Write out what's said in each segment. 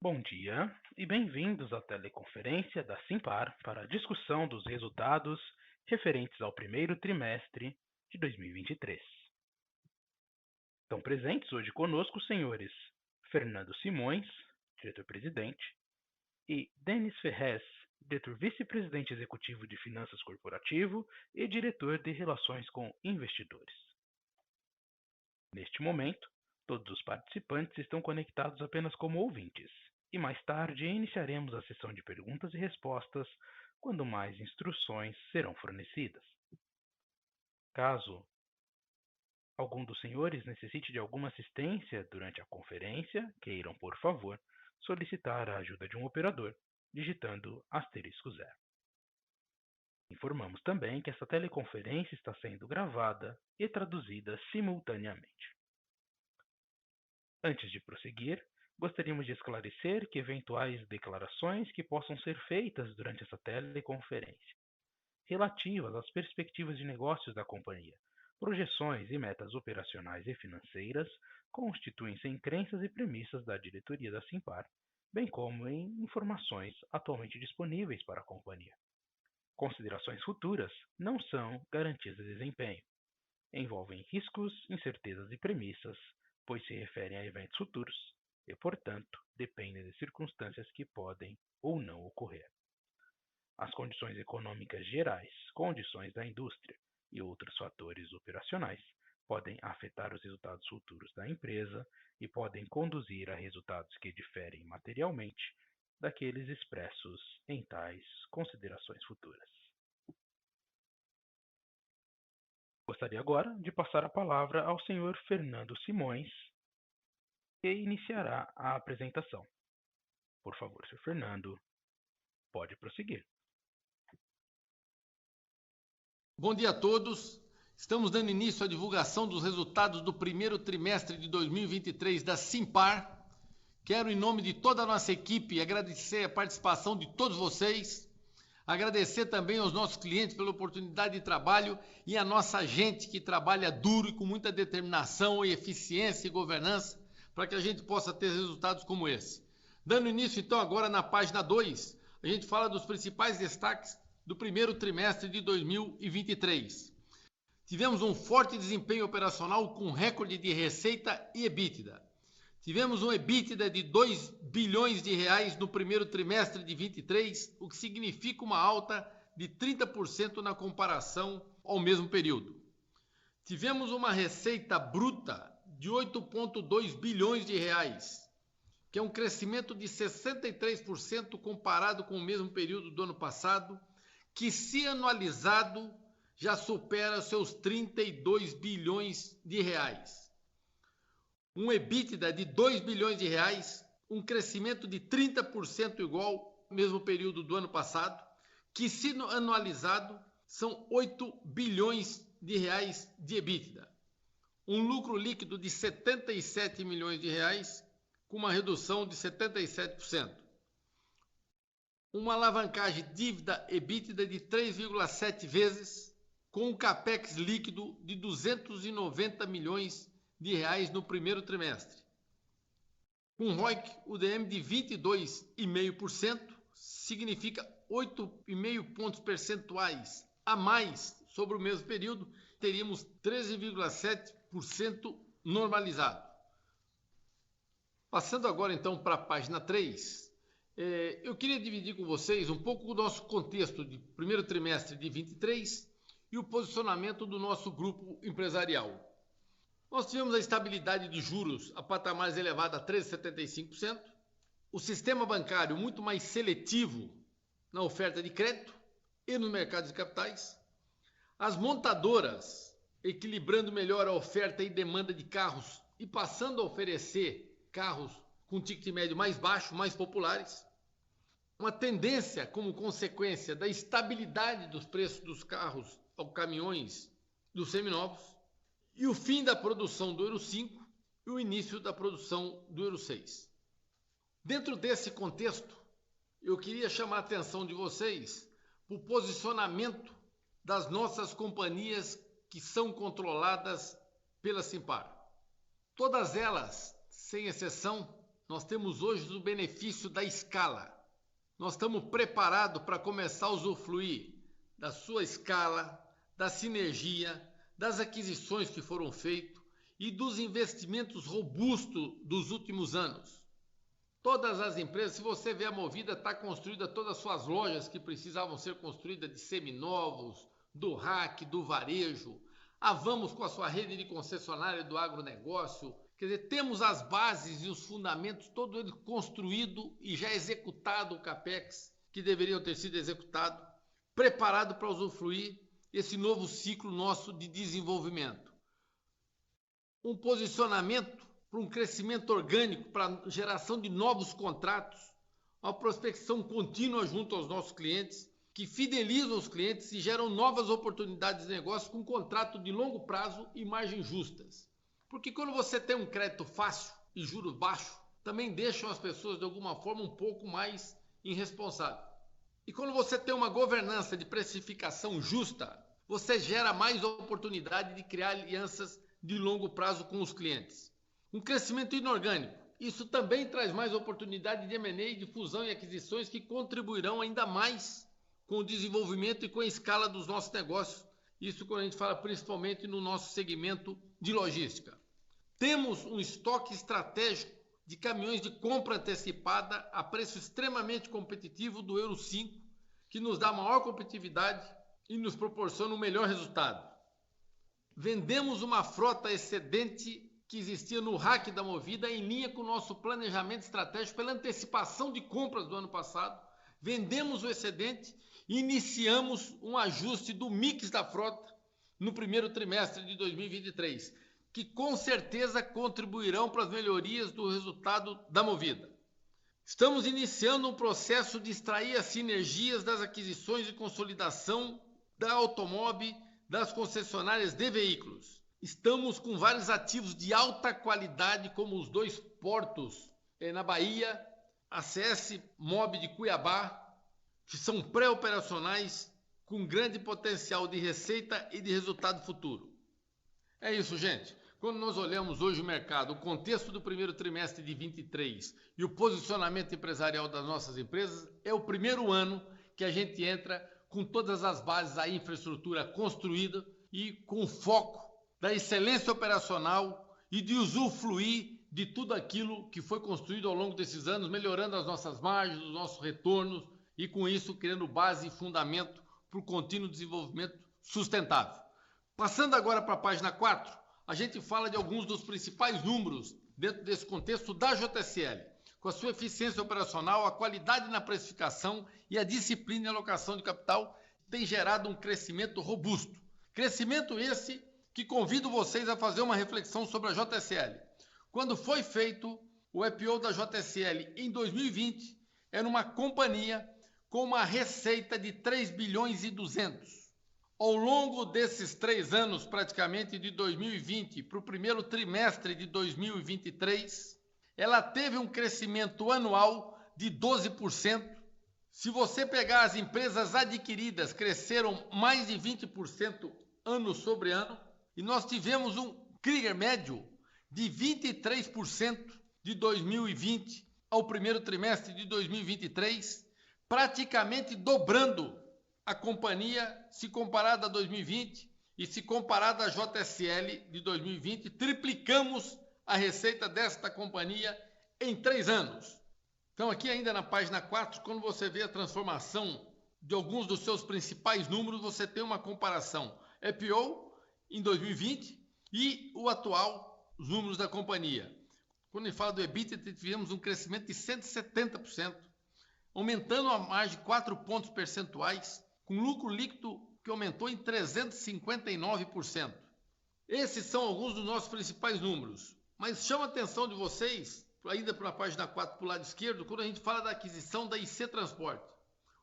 Bom dia e bem-vindos à teleconferência da Simpar para a discussão dos resultados referentes ao primeiro trimestre de 2023. Estão presentes hoje conosco os senhores Fernando Simões, diretor-presidente, e Denis Ferrez, diretor vice-presidente executivo de Finanças Corporativo e diretor de Relações com Investidores. Neste momento, todos os participantes estão conectados apenas como ouvintes, e mais tarde iniciaremos a sessão de perguntas e respostas quando mais instruções serão fornecidas. Caso algum dos senhores necessite de alguma assistência durante a conferência, queiram, por favor, solicitar a ajuda de um operador, digitando *0. Informamos também que essa teleconferência está sendo gravada e traduzida simultaneamente. Antes de prosseguir, gostaríamos de esclarecer que eventuais declarações que possam ser feitas durante essa teleconferência, relativas às perspectivas de negócios da companhia, projeções e metas operacionais e financeiras, constituem-se em crenças e premissas da diretoria da Simpar, bem como em informações atualmente disponíveis para a companhia. Considerações futuras não são garantias de desempenho. Envolvem riscos, incertezas e premissas, pois se referem a eventos futuros e, portanto, dependem de circunstâncias que podem ou não ocorrer. As condições econômicas gerais, condições da indústria e outros fatores operacionais podem afetar os resultados futuros da empresa e podem conduzir a resultados que diferem materialmente daqueles expressos em tais considerações futuras. Gostaria agora de passar a palavra ao senhor Fernando Simões, que iniciará a apresentação. Por favor, senhor Fernando, pode prosseguir. Bom dia a todos. Estamos dando início à divulgação dos resultados do primeiro trimestre de 2023 da Simpar. Quero, em nome de toda a nossa equipe, agradecer a participação de todos vocês, agradecer também aos nossos clientes pela oportunidade de trabalho e a nossa gente que trabalha duro e com muita determinação e eficiência e governança para que a gente possa ter resultados como esse. Dando início, então, agora na página 2, a gente fala dos principais destaques do primeiro trimestre de 2023. Tivemos um forte desempenho operacional com recorde de receita e EBITDA. Tivemos um EBITDA de 2 bilhões de reais no primeiro trimestre de 23, o que significa uma alta de 30% na comparação ao mesmo período. Tivemos uma receita bruta de 8,2 bilhões de reais, que é um crescimento de 63% comparado com o mesmo período do ano passado, que, se anualizado, já supera seus 32 bilhões de reais. Um EBITDA de 2 bilhões de reais, um crescimento de 30% igual ao mesmo período do ano passado, que, se anualizado, são 8 bilhões de reais de EBITDA. Um lucro líquido de 77 milhões de reais, com uma redução de 77%. Uma alavancagem dívida EBITDA de 3,7 vezes, com um capex líquido de 290 milhões de reais no primeiro trimestre. Com ROIC, UDM de 22,5%, significa 8,5 pontos percentuais a mais sobre o mesmo período, teríamos 13,7% normalizado. Passando agora então para a página 3, eu queria dividir com vocês um pouco o nosso contexto de primeiro trimestre de 23 e o posicionamento do nosso grupo empresarial. Nós tivemos a estabilidade de juros a patamares elevados a 13,75%, o sistema bancário muito mais seletivo na oferta de crédito e nos mercados de capitais, as montadoras equilibrando melhor a oferta e demanda de carros e passando a oferecer carros com ticket médio mais baixo, mais populares, uma tendência como consequência da estabilidade dos preços dos carros ou caminhões dos seminovos, e o fim da produção do Euro 5 e o início da produção do Euro 6. Dentro desse contexto, eu queria chamar a atenção de vocês para o posicionamento das nossas companhias que são controladas pela Simpar. Todas elas, sem exceção, Nós temos hoje o benefício da escala. Nós estamos preparados para começar a usufruir da sua escala, da sinergia, das aquisições que foram feitas e dos investimentos robustos dos últimos anos. Todas as empresas, se você vê a Movida, está construída todas as suas lojas que precisavam ser construídas de seminovos, do RAC, do varejo. A Vamos com a sua rede de concessionária do agronegócio. Quer dizer, temos as bases e os fundamentos, todo ele construído e já executado o CAPEX, que deveriam ter sido executado, preparado para usufruir esse novo ciclo nosso de desenvolvimento. Um posicionamento para um crescimento orgânico, para a geração de novos contratos, uma prospecção contínua junto aos nossos clientes, que fidelizam os clientes e geram novas oportunidades de negócio com contrato de longo prazo e margens justas. Porque quando você tem um crédito fácil e juros baixos, também deixam as pessoas de alguma forma um pouco mais irresponsáveis. E quando você tem uma governança de precificação justa, você gera mais oportunidade de criar alianças de longo prazo com os clientes. Um crescimento inorgânico. Isso também traz mais oportunidade de M&A, de fusão e aquisições que contribuirão ainda mais com o desenvolvimento e com a escala dos nossos negócios. Isso quando a gente fala principalmente no nosso segmento de logística. Temos um estoque estratégico de caminhões de compra antecipada a preço extremamente competitivo do Euro 5, que nos dá maior competitividade e nos proporciona um melhor resultado. Vendemos uma frota excedente que existia no RAC da Movida em linha com o nosso planejamento estratégico pela antecipação de compras do ano passado. Vendemos o excedente e iniciamos um ajuste do mix da frota no primeiro trimestre de 2023, que com certeza contribuirão para as melhorias do resultado da Movida. Estamos iniciando um processo de extrair as sinergias das aquisições e consolidação da Automob, das concessionárias de veículos. Estamos com vários ativos de alta qualidade, como os 2 portos na Bahia, a CS Mob de Cuiabá, que são pré-operacionais com grande potencial de receita e de resultado futuro. É isso, gente. Quando nós olhamos hoje o mercado, o contexto do primeiro trimestre de 23 e o posicionamento empresarial das nossas empresas, é o primeiro ano que a gente entra com todas as bases da infraestrutura construída e com foco da excelência operacional e de usufruir de tudo aquilo que foi construído ao longo desses anos, melhorando as nossas margens, os nossos retornos e com isso criando base e fundamento para o contínuo desenvolvimento sustentável. Passando agora para a página 4, a gente fala de alguns dos principais números dentro desse contexto da JSL, com a sua eficiência operacional, a qualidade na precificação e a disciplina em alocação de capital tem gerado um crescimento robusto. Crescimento esse que convido vocês a fazer uma reflexão sobre a JSL. Quando foi feito o IPO da JSL em 2020, era uma companhia com uma receita de 3 bilhões e 200. Ao longo desses 3 anos, praticamente de 2020 para o primeiro trimestre de 2023, ela teve um crescimento anual de 12%. Se você pegar as empresas adquiridas, cresceram mais de 20% ano sobre ano. E nós tivemos um CAGR médio de 23% de 2020 ao primeiro trimestre de 2023, praticamente dobrando a companhia se comparada a 2020 e se comparada à JSL de 2020, triplicamos a receita desta companhia em 3 anos. Então aqui ainda na página 4, quando você vê a transformação de alguns dos seus principais números, você tem uma comparação IPO em 2020 e o atual, os números da companhia. Quando a gente fala do EBITDA, tivemos um crescimento de 170%, aumentando a margem de 4 pontos percentuais, com lucro líquido que aumentou em 359%. Esses são alguns dos nossos principais números. Mas chama a atenção de vocês, ainda para a página 4, para o lado esquerdo, quando a gente fala da aquisição da IC Transporte.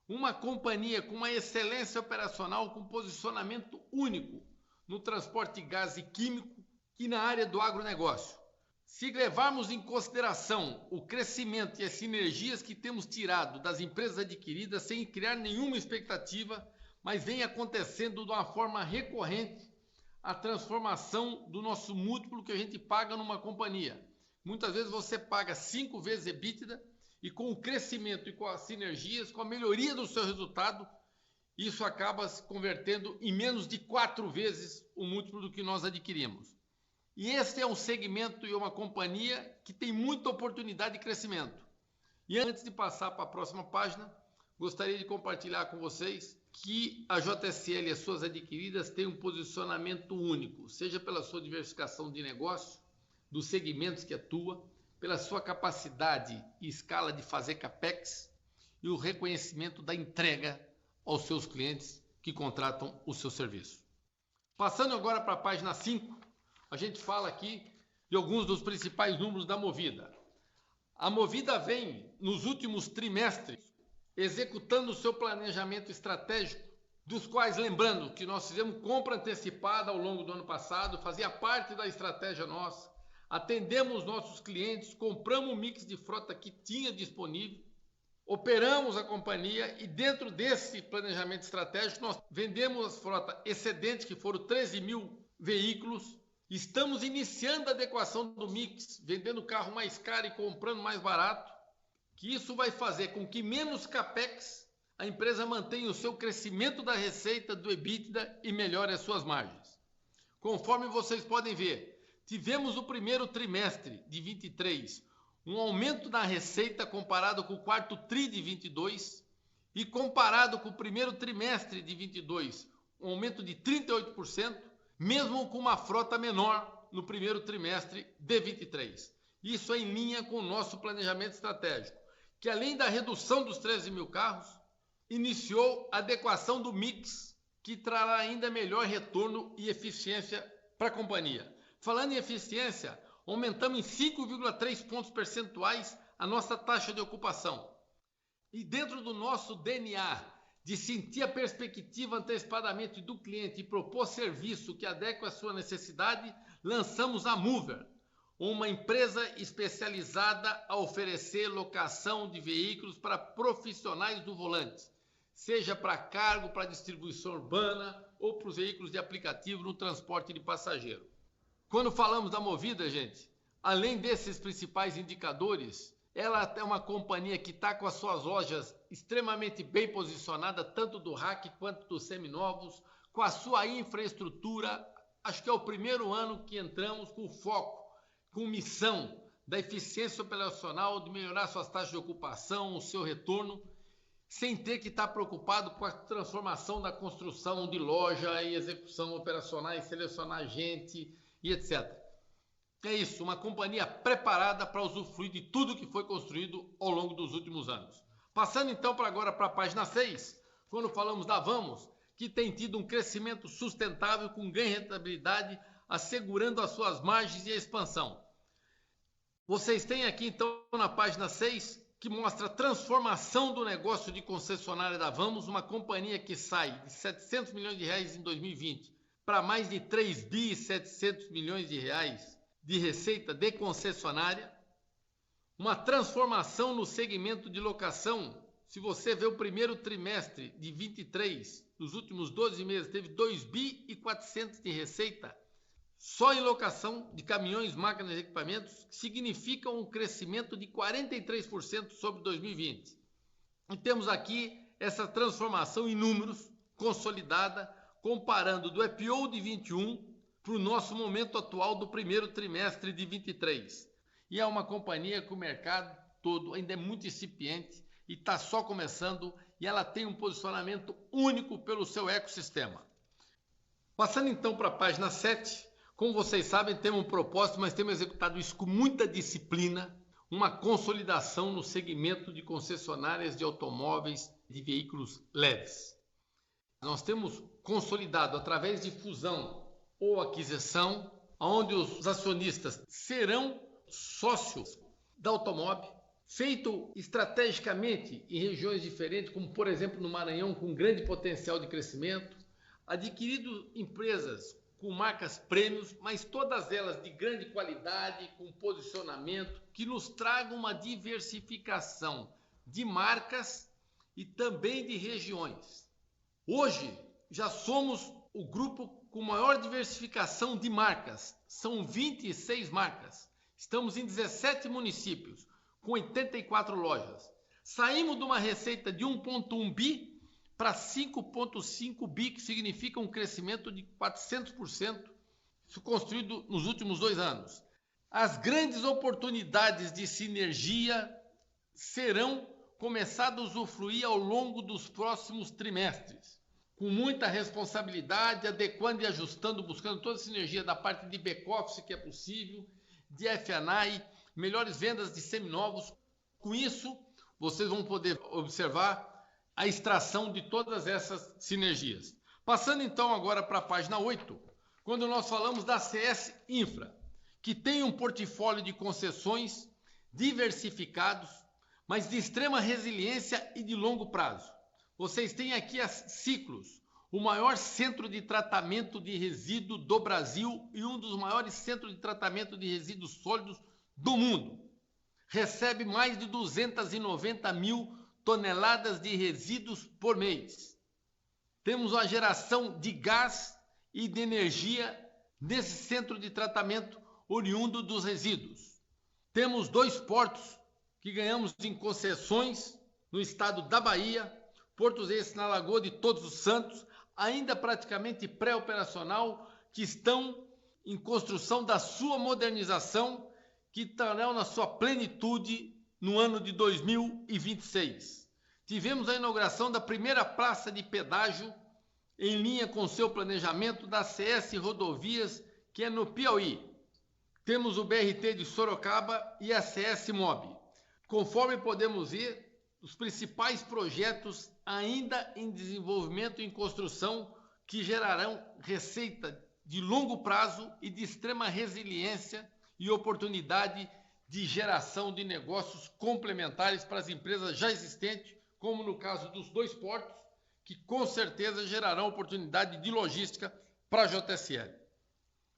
Uma companhia com uma excelência operacional, com posicionamento único no transporte de gás e químico e na área do agronegócio. Se levarmos em consideração o crescimento e as sinergias que temos tirado das empresas adquiridas sem criar nenhuma expectativa, mas vem acontecendo de uma forma recorrente a transformação do nosso múltiplo que a gente paga numa companhia. Muitas vezes você paga 5 vezes EBITDA e com o crescimento e com as sinergias, com a melhoria do seu resultado, isso acaba se convertendo em menos de 4 vezes o múltiplo do que nós adquirimos. E esse é um segmento e uma companhia que tem muita oportunidade de crescimento. E antes de passar para a próxima página, gostaria de compartilhar com vocês que a JSL e as suas adquiridas têm um posicionamento único, seja pela sua diversificação de negócio, dos segmentos que atua, pela sua capacidade e escala de fazer capex e o reconhecimento da entrega aos seus clientes que contratam o seu serviço. Passando agora para a página 5, a gente fala aqui de alguns dos principais números da Movida. A Movida vem, nos últimos trimestres, executando o seu planejamento estratégico, dos quais, lembrando que nós fizemos compra antecipada ao longo do ano passado, fazia parte da estratégia nossa, atendemos nossos clientes, compramos o mix de frota que tinha disponível, operamos a companhia e dentro desse planejamento estratégico nós vendemos as frotas excedentes, que foram 13 mil veículos. Estamos iniciando a adequação do mix, vendendo carro mais caro e comprando mais barato, que isso vai fazer com que menos capex a empresa mantenha o seu crescimento da receita, do EBITDA e melhore as suas margens. Conforme vocês podem ver, tivemos no primeiro trimestre de 23 um aumento na receita comparado com o quarto tri de 22 e comparado com o primeiro trimestre de 22, um aumento de 38%, mesmo com uma frota menor no primeiro trimestre de 23. Isso é em linha com o nosso planejamento estratégico, que além da redução dos 13 mil carros, iniciou a adequação do mix, que trará ainda melhor retorno e eficiência para a companhia. Falando em eficiência, aumentamos em 5,3 pontos percentuais a nossa taxa de ocupação. E dentro do nosso DNA de sentir a perspectiva antecipadamente do cliente e propor serviço que adeque à sua necessidade, lançamos a Mover, uma empresa especializada a oferecer locação de veículos para profissionais do volante, seja para cargo, para distribuição urbana ou para os veículos de aplicativo no transporte de passageiro. Quando falamos da Movida, gente, além desses principais indicadores, ela é uma companhia que está com as suas lojas extremamente bem posicionada, tanto do RAC quanto dos seminovos, com a sua infraestrutura. Acho que é o primeiro ano que entramos com foco, com missão da eficiência operacional, de melhorar suas taxas de ocupação, o seu retorno, sem ter que estar preocupado com a transformação da construção de loja e execução operacional e selecionar gente e etc. É isso, uma companhia preparada para usufruir de tudo que foi construído ao longo dos últimos anos. Passando então agora para a página 6, quando falamos da Vamos, que tem tido um crescimento sustentável com ganho de rentabilidade, assegurando as suas margens e a expansão. Vocês têm aqui então na página 6, que mostra a transformação do negócio de concessionária da Vamos, uma companhia que sai de 700 milhões de reais em 2020 para mais de 3 bi e 700 milhões de reais de receita de concessionária, uma transformação no segmento de locação. Se você vê o primeiro trimestre de 23, nos últimos 12 meses, teve 2 bi e 400 de receita, só em locação de caminhões, máquinas e equipamentos, que significa um crescimento de 43% sobre 2020. E temos aqui essa transformação em números consolidada, comparando do IPO de 21 para o nosso momento atual do primeiro trimestre de 23. E é uma companhia que o mercado todo ainda é muito incipiente e está só começando, e ela tem um posicionamento único pelo seu ecossistema. Passando então para a página 7, como vocês sabem, temos um propósito, mas temos executado isso com muita disciplina, uma consolidação no segmento de concessionárias de automóveis de veículos leves. Nós temos consolidado através de fusão ou aquisição, onde os acionistas serão sócios da Automob, feito estrategicamente em regiões diferentes, como por exemplo no Maranhão, com grande potencial de crescimento, adquirido empresas com marcas prêmios, mas todas elas de grande qualidade, com posicionamento, que nos tragam uma diversificação de marcas e também de regiões. Hoje já somos o grupo com maior diversificação de marcas, são 26 marcas, Estamos em 17 municípios, com 84 lojas. Saímos de uma receita de 1,1 bi para 5,5 bi, que significa um crescimento de 400%, isso construído nos últimos 2 anos. As grandes oportunidades de sinergia serão começadas a usufruir ao longo dos próximos trimestres, com muita responsabilidade, adequando e ajustando, buscando toda a sinergia da parte de back-office que é possível, de F&I, melhores vendas de seminovos. Com isso, vocês vão poder observar a extração de todas essas sinergias. Passando então agora para a página 8, quando nós falamos da CS Infra, que tem um portfólio de concessões diversificados, mas de extrema resiliência e de longo prazo. Vocês têm aqui a Ciclus, o maior centro de tratamento de resíduo do Brasil e um dos maiores centros de tratamento de resíduos sólidos do mundo. Recebe mais de 290 mil toneladas de resíduos por mês. Temos uma geração de gás e de energia nesse centro de tratamento oriundo dos resíduos. Temos 2 portos que ganhamos em concessões no estado da Bahia, portos esses na Lagoa de Todos os Santos, ainda praticamente pré-operacional, que estão em construção da sua modernização, que estarão na sua plenitude no ano de 2026. Tivemos a inauguração da primeira praça de pedágio em linha com seu planejamento da CS Rodovias, que é no Piauí. Temos o BRT de Sorocaba e a CS Mob. Conforme podemos ver, os principais projetos ainda em desenvolvimento e em construção que gerarão receita de longo prazo e de extrema resiliência e oportunidade de geração de negócios complementares para as empresas já existentes, como no caso dos 2 portos, que com certeza gerarão oportunidade de logística para a JSL.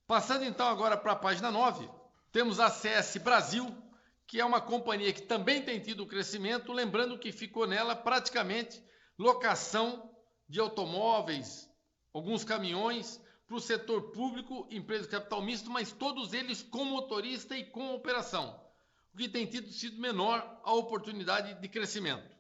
Passando então agora para a página 9, temos a CS Brasil, que é uma companhia que também tem tido crescimento, lembrando que ficou nela praticamente locação de automóveis, alguns caminhões, para o setor público, empresas de capital misto, mas todos eles com motorista e com operação, o que tem sido menor a oportunidade de crescimento.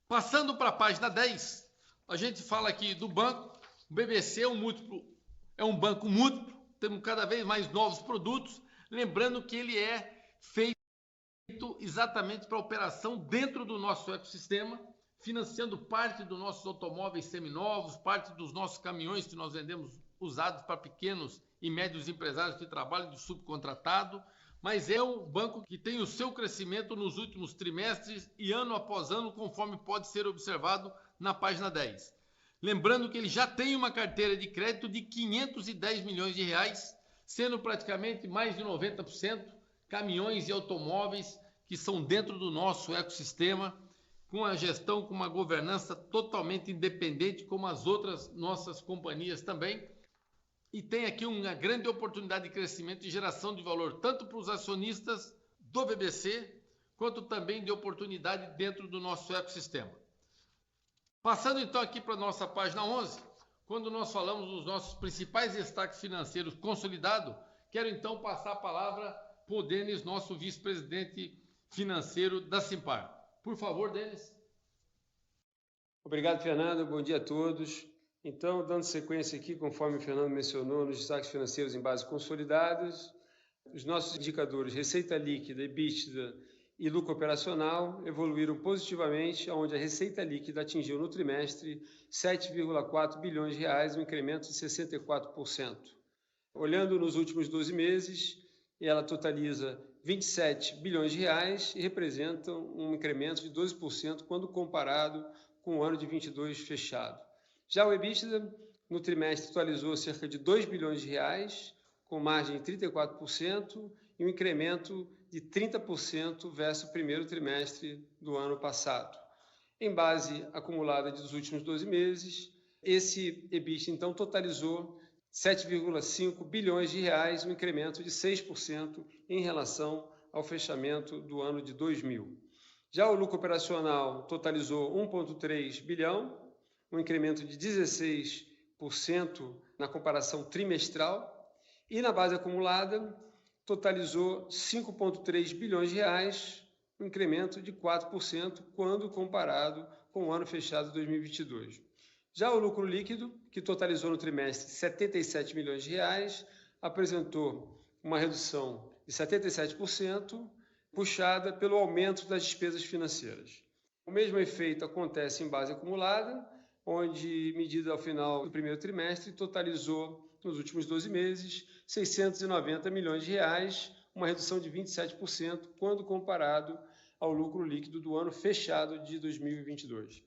Passando para a página 10, a gente fala aqui do banco. O BBC é um banco múltiplo, temos cada vez mais novos produtos, lembrando que ele é feito exatamente para operação dentro do nosso ecossistema, financiando parte dos nossos automóveis seminovos, parte dos nossos caminhões que nós vendemos usados para pequenos e médios empresários que trabalham de subcontratado, mas é um banco que tem o seu crescimento nos últimos trimestres e ano após ano, conforme pode ser observado na página 10. Lembrando que ele já tem uma carteira de crédito de 510 milhões de reais, sendo praticamente mais de 90% caminhões e automóveis que são dentro do nosso ecossistema, com a gestão, com uma governança totalmente independente, como as outras nossas companhias também. E tem aqui uma grande oportunidade de crescimento e geração de valor, tanto para os acionistas do BBC, quanto também de oportunidade dentro do nosso ecossistema. Passando então aqui para a nossa página 11, quando nós falamos dos nossos principais destaques financeiros consolidados, quero então passar a palavra para o Denis, nosso vice-presidente financeiro da Simpar. Por favor, Denis. Obrigado, Fernando. Bom dia a todos. Então, dando sequência aqui, conforme o Fernando mencionou, nos destaques financeiros em base consolidados, os nossos indicadores receita líquida, EBITDA e lucro operacional evoluíram positivamente, onde a receita líquida atingiu no trimestre 7,4 bilhões de reais, um incremento de 64%. Olhando nos últimos 12 meses, ela totaliza 27 bilhões de reais e representa um incremento de 12% quando comparado com o ano de 22 fechado. Já o EBITDA no trimestre totalizou cerca de 2 bilhões de reais, com margem de 34% e um incremento de 30% versus o primeiro trimestre do ano passado. Em base acumulada dos últimos 12 meses, esse EBITDA então totalizou 7,5 bilhões de reais, um incremento de 6% em relação ao fechamento do ano de 2000. Já o lucro operacional totalizou 1,3 bilhão, um incremento de 16% na comparação trimestral, e na base acumulada totalizou 5,3 bilhões de reais, um incremento de 4% quando comparado com o ano fechado de 2022. Já o lucro líquido, que totalizou no trimestre 77 milhões de reais, apresentou uma redução de 77%, puxada pelo aumento das despesas financeiras. O mesmo efeito acontece em base acumulada, onde, medida ao final do primeiro trimestre, totalizou, nos últimos 12 meses, 690 milhões de reais, uma redução de 27% quando comparado ao lucro líquido do ano fechado de 2022.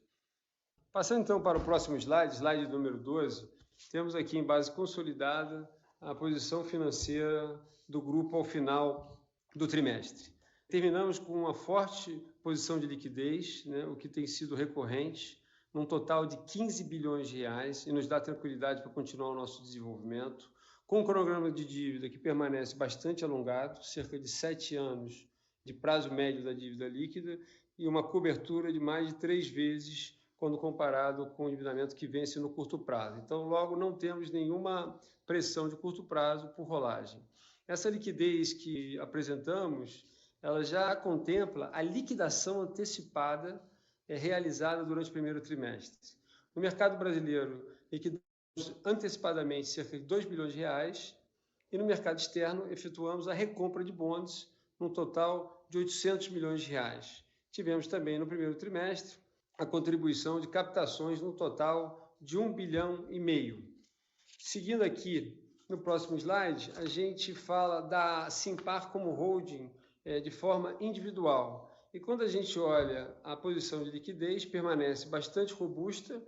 Passando então para o próximo slide número 12, temos aqui em base consolidada a posição financeira do grupo ao final do trimestre. Terminamos com uma forte posição de liquidez, o que tem sido recorrente, num total de 15 bilhões de reais e nos dá tranquilidade para continuar o nosso desenvolvimento, com um cronograma de dívida que permanece bastante alongado, cerca de 7 anos de prazo médio da dívida líquida e uma cobertura de mais de 3 vezes quando comparado com o endividamento que vence no curto prazo. Então, logo, não temos nenhuma pressão de curto prazo por rolagem. Essa liquidez que apresentamos, ela já contempla a liquidação antecipada realizada durante o primeiro trimestre. No mercado brasileiro, liquidamos antecipadamente cerca de 2 bilhões de reais e no mercado externo efetuamos a recompra de bônus num total de 800 milhões de reais. Tivemos também no primeiro trimestre a contribuição de captações no total de 1,5 bilhão. Seguindo aqui, no próximo slide, a gente fala da Simpar como holding de forma individual. E quando a gente olha a posição de liquidez, permanece bastante robusta,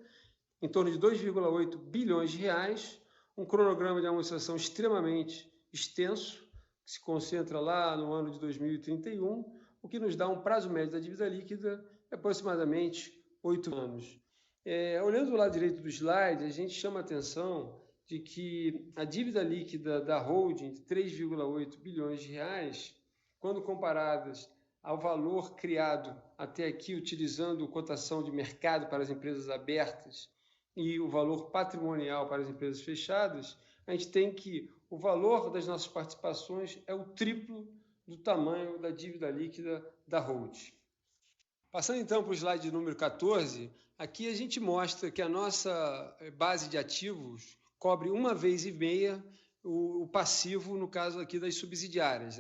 em torno de 2,8 bilhões de reais, um cronograma de amortização extremamente extenso, que se concentra lá no ano de 2031, o que nos dá um prazo médio da dívida líquida de aproximadamente 8 anos. Olhando do lado direito do slide, a gente chama a atenção de que a dívida líquida da holding de 3,8 bilhões de reais, quando comparadas ao valor criado até aqui utilizando cotação de mercado para as empresas abertas e o valor patrimonial para as empresas fechadas, a gente tem que o valor das nossas participações é o triplo do tamanho da dívida líquida da holding. Passando então para o slide número 14, aqui a gente mostra que a nossa base de ativos cobre 1,5 vezes o passivo, no caso aqui das subsidiárias,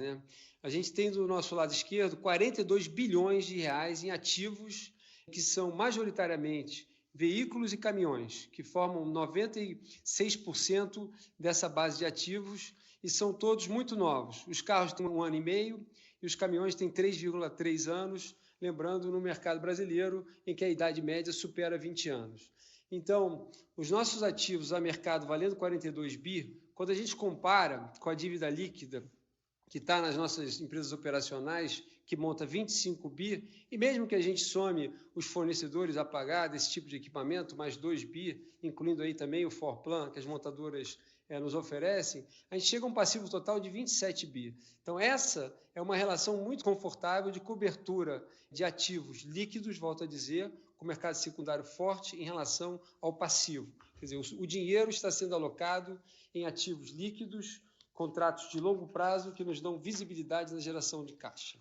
A gente tem do nosso lado esquerdo 42 bilhões de reais em ativos que são majoritariamente veículos e caminhões, que formam 96% dessa base de ativos e são todos muito novos. Os carros têm 1 ano e meio e os caminhões têm 3,3 anos, lembrando no mercado brasileiro em que a idade média supera 20 anos. Então, os nossos ativos a mercado valendo 42 bi, quando a gente compara com a dívida líquida que está nas nossas empresas operacionais, que monta 25 bi, e mesmo que a gente some os fornecedores a pagar desse tipo de equipamento, mais 2 bi, incluindo aí também o Forplan, que as montadoras nos oferecem, a gente chega a um passivo total de 27 bi. Então, essa é uma relação muito confortável de cobertura de ativos líquidos, volto a dizer, com o mercado secundário forte em relação ao passivo. Quer dizer, o dinheiro está sendo alocado em ativos líquidos, contratos de longo prazo que nos dão visibilidade na geração de caixa.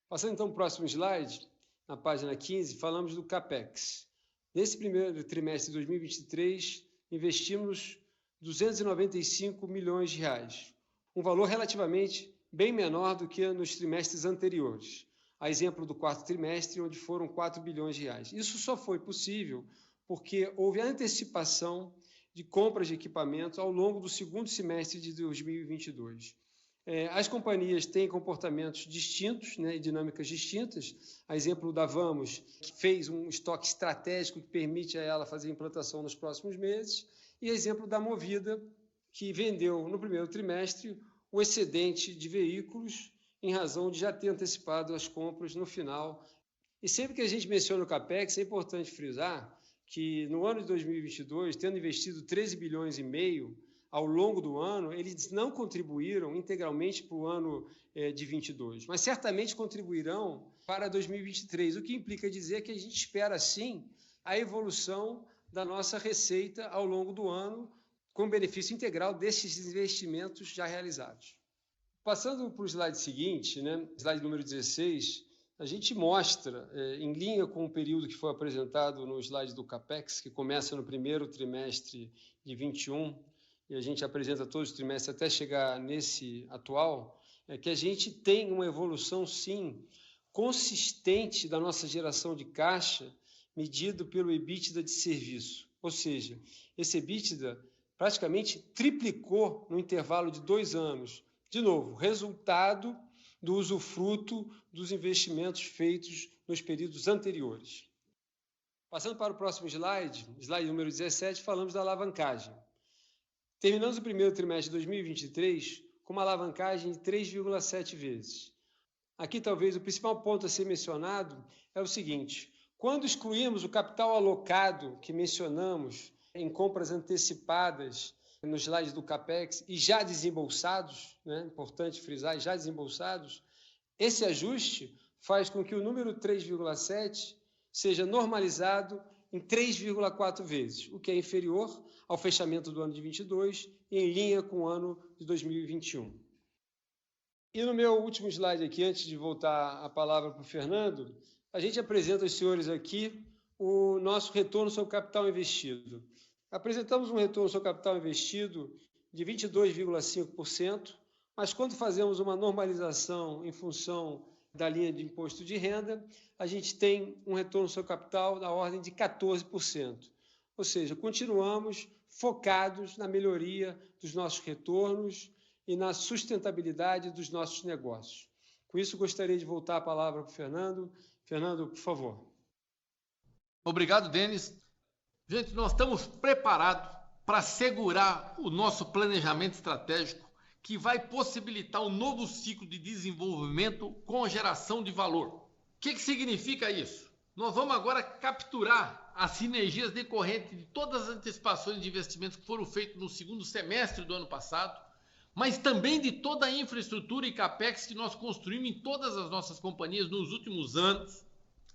Passando então para o próximo slide, na página 15, falamos do CAPEX. Nesse primeiro trimestre de 2023, investimos 295 milhões de reais, um valor relativamente bem menor do que nos trimestres anteriores, a exemplo do quarto trimestre, onde foram 4 bilhões de reais. Isso só foi possível porque houve antecipação de compras de equipamentos ao longo do segundo semestre de 2022. As companhias têm comportamentos distintos, e dinâmicas distintas. A exemplo da Vamos, que fez um estoque estratégico que permite a ela fazer a implantação nos próximos meses, e exemplo da Movida, que vendeu no primeiro trimestre o excedente de veículos em razão de já ter antecipado as compras no final. E sempre que a gente menciona o CAPEX, é importante frisar que no ano de 2022, tendo investido 13 bilhões e meio ao longo do ano, eles não contribuíram integralmente para o ano de 22, mas certamente contribuirão para 2023, o que implica dizer que a gente espera, sim, a evolução da nossa receita ao longo do ano, com benefício integral desses investimentos já realizados. Passando para o slide seguinte, né, slide número 16, a gente mostra, em linha com o período que foi apresentado no slide do CAPEX, que começa no primeiro trimestre de 21, e a gente apresenta todos os trimestres até chegar nesse atual, é que a gente tem uma evolução, sim, consistente da nossa geração de caixa, medido pelo EBITDA de serviço. Ou seja, esse EBITDA praticamente triplicou no intervalo de 2 anos. De novo, resultado do usufruto dos investimentos feitos nos períodos anteriores. Passando para o próximo slide, slide número 17, falamos da alavancagem. Terminamos o primeiro trimestre de 2023 com uma alavancagem de 3,7 vezes. Aqui talvez o principal ponto a ser mencionado é o seguinte: quando excluímos o capital alocado que mencionamos em compras antecipadas nos slides do CAPEX e já desembolsados, né, importante frisar, já desembolsados, esse ajuste faz com que o número 3,7 seja normalizado em 3,4 vezes, o que é inferior ao fechamento do ano de 22 e em linha com o ano de 2021. E no meu último slide aqui, antes de voltar a palavra para o Fernando, a gente apresenta aos senhores aqui o nosso retorno sobre capital investido. Apresentamos um retorno sobre capital investido de 22,5%, mas quando fazemos uma normalização em função da linha de imposto de renda, a gente tem um retorno sobre capital da ordem de 14%. Ou seja, continuamos focados na melhoria dos nossos retornos e na sustentabilidade dos nossos negócios. Com isso, gostaria de voltar a palavra para o Fernando. Fernando, por favor. Obrigado, Denis. Gente, nós estamos preparados para assegurar o nosso planejamento estratégico que vai possibilitar um novo ciclo de desenvolvimento com geração de valor. O que significa isso? Nós vamos agora capturar as sinergias decorrentes de todas as antecipações de investimentos que foram feitos no segundo semestre do ano passado, mas também de toda a infraestrutura e CAPEX que nós construímos em todas as nossas companhias nos últimos anos.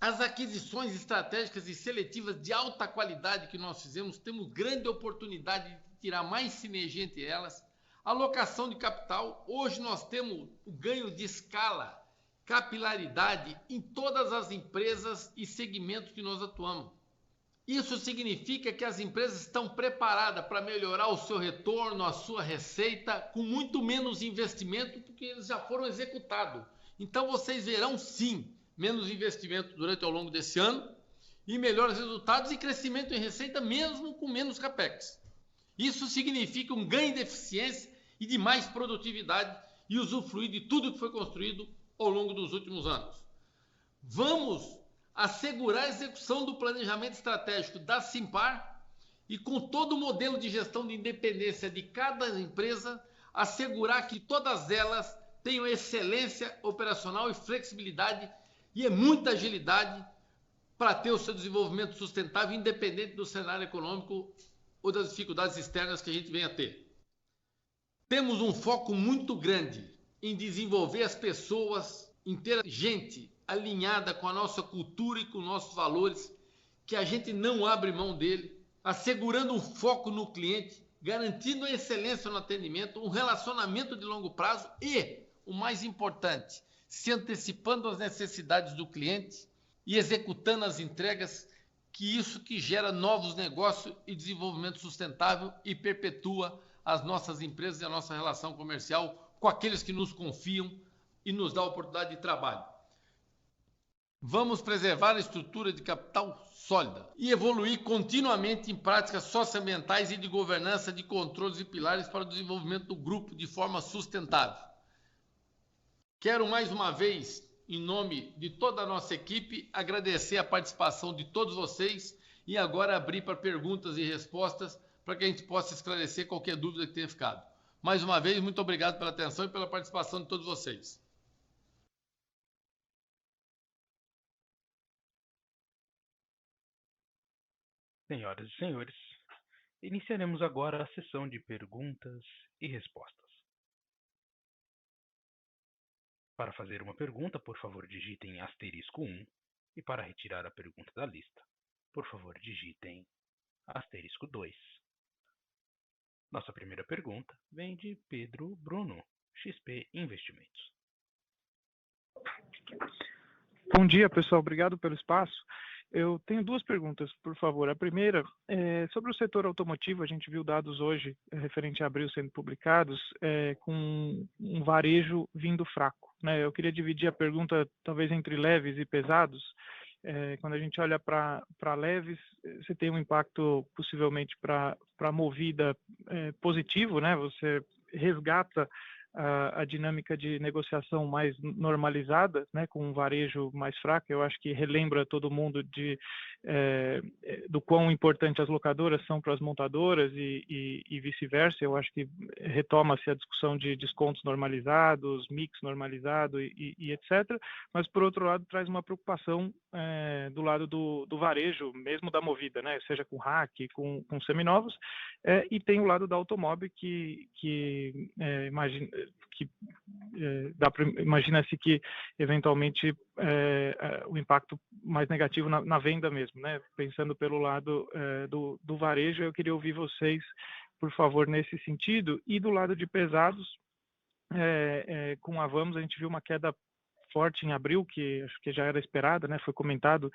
As aquisições estratégicas e seletivas de alta qualidade que nós fizemos, temos grande oportunidade de tirar mais sinergia entre elas. Alocação de capital, hoje nós temos o ganho de escala, capilaridade em todas as empresas e segmentos que nós atuamos. Isso significa que as empresas estão preparadas para melhorar o seu retorno, a sua receita, com muito menos investimento, porque eles já foram executados. Então vocês verão sim menos investimento durante ao longo desse ano e melhores resultados e crescimento em receita mesmo com menos CAPEX. Isso significa um ganho de eficiência e de mais produtividade e usufruir de tudo que foi construído ao longo dos últimos anos. Vamos assegurar a execução do planejamento estratégico da Simpar e com todo o modelo de gestão de independência de cada empresa, assegurar que todas elas tenham excelência operacional e flexibilidade e muita agilidade para ter o seu desenvolvimento sustentável, independente do cenário econômico ou das dificuldades externas que a gente venha a ter. Temos um foco muito grande em desenvolver as pessoas, em ter gente alinhada com a nossa cultura e com nossos valores, que a gente não abre mão dele, assegurando um foco no cliente, garantindo a excelência no atendimento, um relacionamento de longo prazo e, o mais importante, se antecipando às necessidades do cliente e executando as entregas, que isso que gera novos negócios e desenvolvimento sustentável e perpetua as nossas empresas e a nossa relação comercial com aqueles que nos confiam e nos dá a oportunidade de trabalho. Vamos preservar a estrutura de capital sólida e evoluir continuamente em práticas socioambientais e de governança de controles e pilares para o desenvolvimento do grupo de forma sustentável. Quero mais uma vez, em nome de toda a nossa equipe, agradecer a participação de todos vocês e agora abrir para perguntas e respostas para que a gente possa esclarecer qualquer dúvida que tenha ficado. Mais uma vez, muito obrigado pela atenção e pela participação de todos vocês. Senhoras e senhores, iniciaremos agora a sessão de perguntas e respostas. Para fazer uma pergunta, por favor, digitem *1 e para retirar a pergunta da lista, por favor, digitem *2. Nossa primeira pergunta vem de Pedro Bruno, XP Investimentos. Bom dia, pessoal. Obrigado pelo espaço. Eu tenho duas perguntas, por favor. A primeira é sobre o setor automotivo. A gente viu dados hoje referente a abril sendo publicados, com um varejo vindo fraco, né? Eu queria dividir a pergunta talvez entre leves e pesados. Quando a gente olha para leves, você tem um impacto possivelmente para a Movida positivo, né? Você resgata a dinâmica de negociação mais normalizada, né, com um varejo mais fraco. Eu acho que relembra todo mundo do quão importante as locadoras são para as montadoras e vice-versa. Eu acho que retoma-se a discussão de descontos normalizados, mix normalizado e etc. Mas, por outro lado, traz uma preocupação do lado do varejo, mesmo da Movida, né, seja com RAC, com seminovos, e tem o lado da automóvel que imagina-se que eventualmente o impacto mais negativo na venda mesmo, né? Pensando pelo lado do varejo, eu queria ouvir vocês, por favor, nesse sentido. E do lado de pesados, com a Vamos, a gente viu uma queda forte em abril, que acho que já era esperada, né? Foi comentado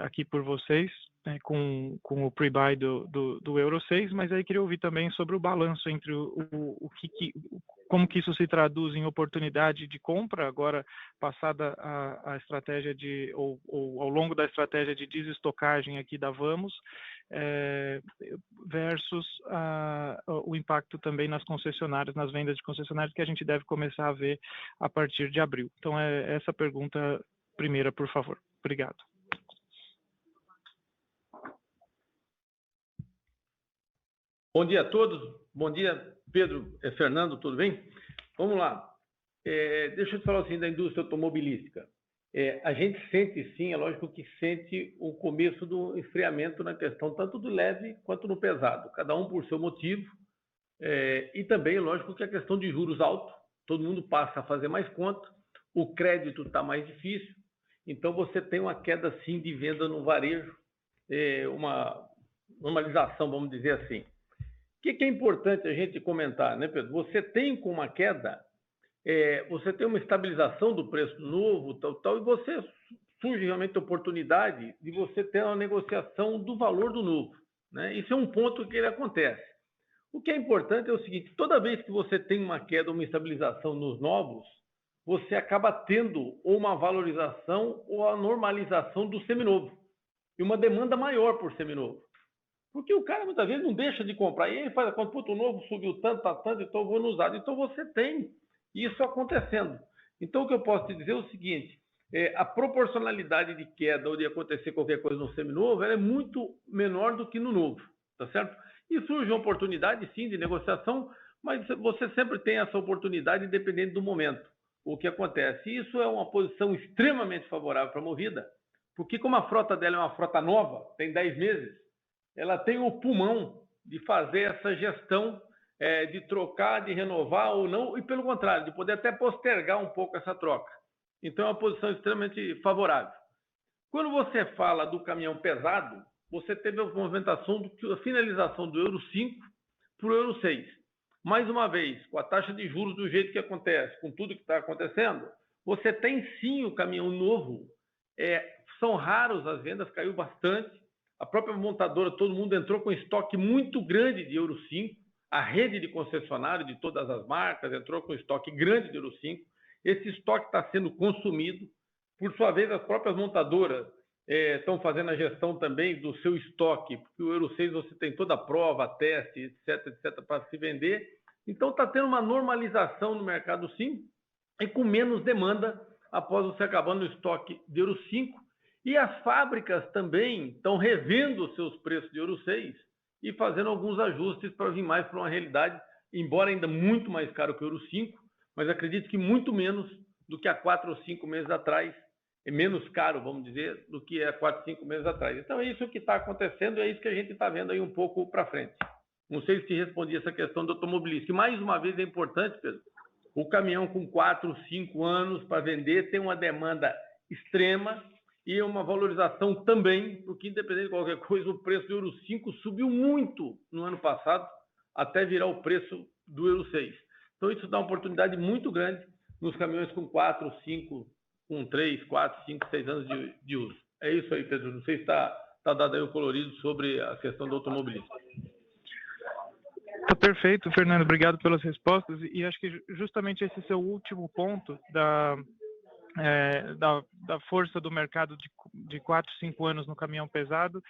aqui por vocês, com o pre-buy do Euro 6, mas aí queria ouvir também sobre o balanço entre como que isso se traduz em oportunidade de compra, agora passada a estratégia ou ao longo da estratégia de desestocagem aqui da Vamos, versus o impacto também nas concessionárias, nas vendas de concessionárias, que a gente deve começar a ver a partir de abril. Então, essa pergunta primeira, por favor. Obrigado. Bom dia a todos. Bom dia, Pedro, Fernando, tudo bem? Vamos lá. Deixa eu te falar assim da indústria automobilística. A gente sente, sim, é lógico que sente o começo do esfriamento na questão tanto do leve quanto no pesado, cada um por seu motivo. E também, é lógico, que a questão de juros altos, todo mundo passa a fazer mais conta, o crédito está mais difícil, então você tem uma queda, sim, de venda no varejo, uma normalização, vamos dizer assim. O que é importante a gente comentar, né, Pedro? Você tem com uma queda, você tem uma estabilização do preço novo, tal, e você surge realmente a oportunidade de você ter uma negociação do valor do novo, né? Isso é um ponto que ele acontece. O que é importante é o seguinte: toda vez que você tem uma queda, uma estabilização nos novos, você acaba tendo ou uma valorização ou a normalização do seminovo e uma demanda maior por seminovo. Porque o cara muitas vezes não deixa de comprar. E ele faz a conta: puto, o novo subiu tanto, tá tanto, então eu vou no usado. Então você tem isso acontecendo. Então o que eu posso te dizer é o seguinte: a proporcionalidade de queda ou de acontecer qualquer coisa no seminovo, ela é muito menor do que no novo, tá certo? E surge uma oportunidade, sim, de negociação, mas você sempre tem essa oportunidade dependendo do momento. O que acontece? Isso é uma posição extremamente favorável para a Movida, porque como a frota dela é uma frota nova, tem 10 meses, ela tem o pulmão de fazer essa gestão, de trocar, de renovar ou não, e pelo contrário, de poder até postergar um pouco essa troca. Então é uma posição extremamente favorável. Quando você fala do caminhão pesado, você teve a movimentação, a finalização do Euro 5 para o Euro 6. Mais uma vez, com a taxa de juros do jeito que acontece, com tudo que está acontecendo, você tem sim o caminhão novo. São raros as vendas, caiu bastante. A própria montadora, todo mundo entrou com estoque muito grande de Euro 5. A rede de concessionário de todas as marcas entrou com estoque grande de Euro 5. Esse estoque está sendo consumido. Por sua vez, as próprias montadoras estão fazendo a gestão também do seu estoque, porque o Euro 6 você tem toda a prova, teste, etc, para se vender. Então está tendo uma normalização no mercado, sim, e com menos demanda após você acabando o estoque de Euro 5. E as fábricas também estão revendo os seus preços de Euro 6 e fazendo alguns ajustes para vir mais para uma realidade, embora ainda muito mais caro que o Euro 5, mas acredito que muito menos do que há 4 ou 5 meses atrás. É menos caro, vamos dizer, do que há 4, 5 meses atrás. Então é isso que está acontecendo e é isso que a gente está vendo aí um pouco para frente. Não sei se respondi essa questão do automobilístico. Mais uma vez é importante, Pedro, o caminhão com 4, 5 anos para vender tem uma demanda extrema e uma valorização também, porque independente de qualquer coisa, o preço do Euro 5 subiu muito no ano passado, até virar o preço do Euro 6. Então, isso dá uma oportunidade muito grande nos caminhões com 4, 5, com 3, 4, 5, 6 anos de uso. É isso aí, Pedro. Não sei se está dado aí o colorido sobre a questão do automobilismo. Tá perfeito, Fernando. Obrigado pelas respostas. E acho que justamente esse seu último ponto da força do mercado de 4, 5 anos no caminhão pesado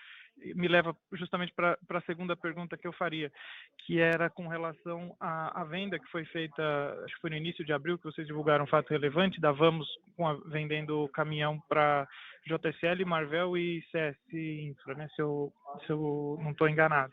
me leva justamente para a segunda pergunta que eu faria, que era com relação à venda que foi feita, acho que foi no início de abril, que vocês divulgaram um fato relevante, da Vamos vendendo caminhão para JSL, Marvel e CS Infra, né, se eu não estou enganado.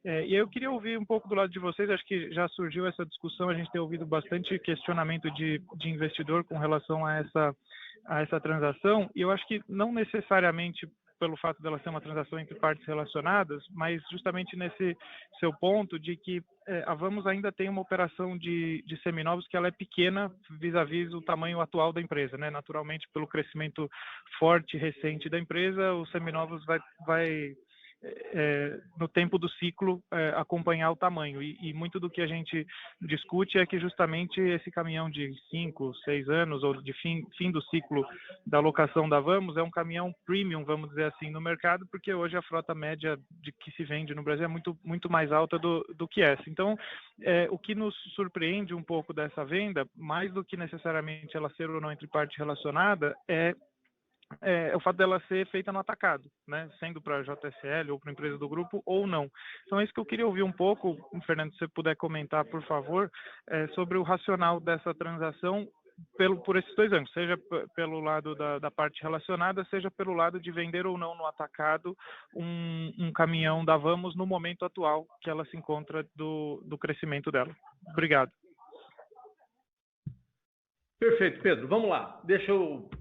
E eu queria ouvir um pouco do lado de vocês, acho que já surgiu essa discussão, a gente tem ouvido bastante questionamento de investidor com relação a essa transação, e eu acho que não necessariamente pelo fato dela ser uma transação entre partes relacionadas, mas justamente nesse seu ponto de que a Vamos ainda tem uma operação de seminovos que ela é pequena vis-à-vis o tamanho atual da empresa, né? Naturalmente, pelo crescimento forte e recente da empresa, os seminovos vai no tempo do ciclo acompanhar o tamanho e muito do que a gente discute é que justamente esse caminhão de 5, 6 anos ou de fim do ciclo da locação da Vamos é um caminhão premium, vamos dizer assim, no mercado, porque hoje a frota média de que se vende no Brasil é muito mais alta do que essa. Então, o que nos surpreende um pouco dessa venda, mais do que necessariamente ela ser ou não entre parte relacionada, é o fato dela ser feita no atacado, né? Sendo para a JSL ou para a empresa do grupo ou não. Então é isso que eu queria ouvir um pouco, Fernando, se você puder comentar, por favor, sobre o racional dessa transação por esses 2 anos, seja pelo lado da parte relacionada, seja pelo lado de vender ou não no atacado um caminhão da Vamos no momento atual que ela se encontra do crescimento dela. Obrigado. Perfeito, Pedro. Vamos lá.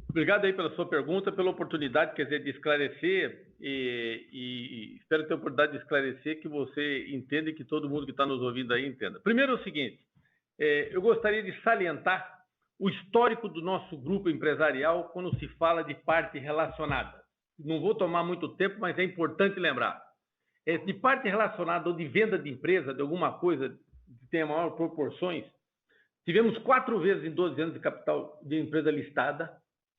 Obrigado aí pela sua pergunta, pela oportunidade, de esclarecer e espero ter a oportunidade de esclarecer que você entenda e que todo mundo que está nos ouvindo aí entenda. Primeiro é o seguinte, eu gostaria de salientar o histórico do nosso grupo empresarial quando se fala de parte relacionada. Não vou tomar muito tempo, mas é importante lembrar. De parte relacionada ou de venda de empresa, de alguma coisa que tenha maior proporções, tivemos 4 vezes em 12 anos de capital de empresa listada,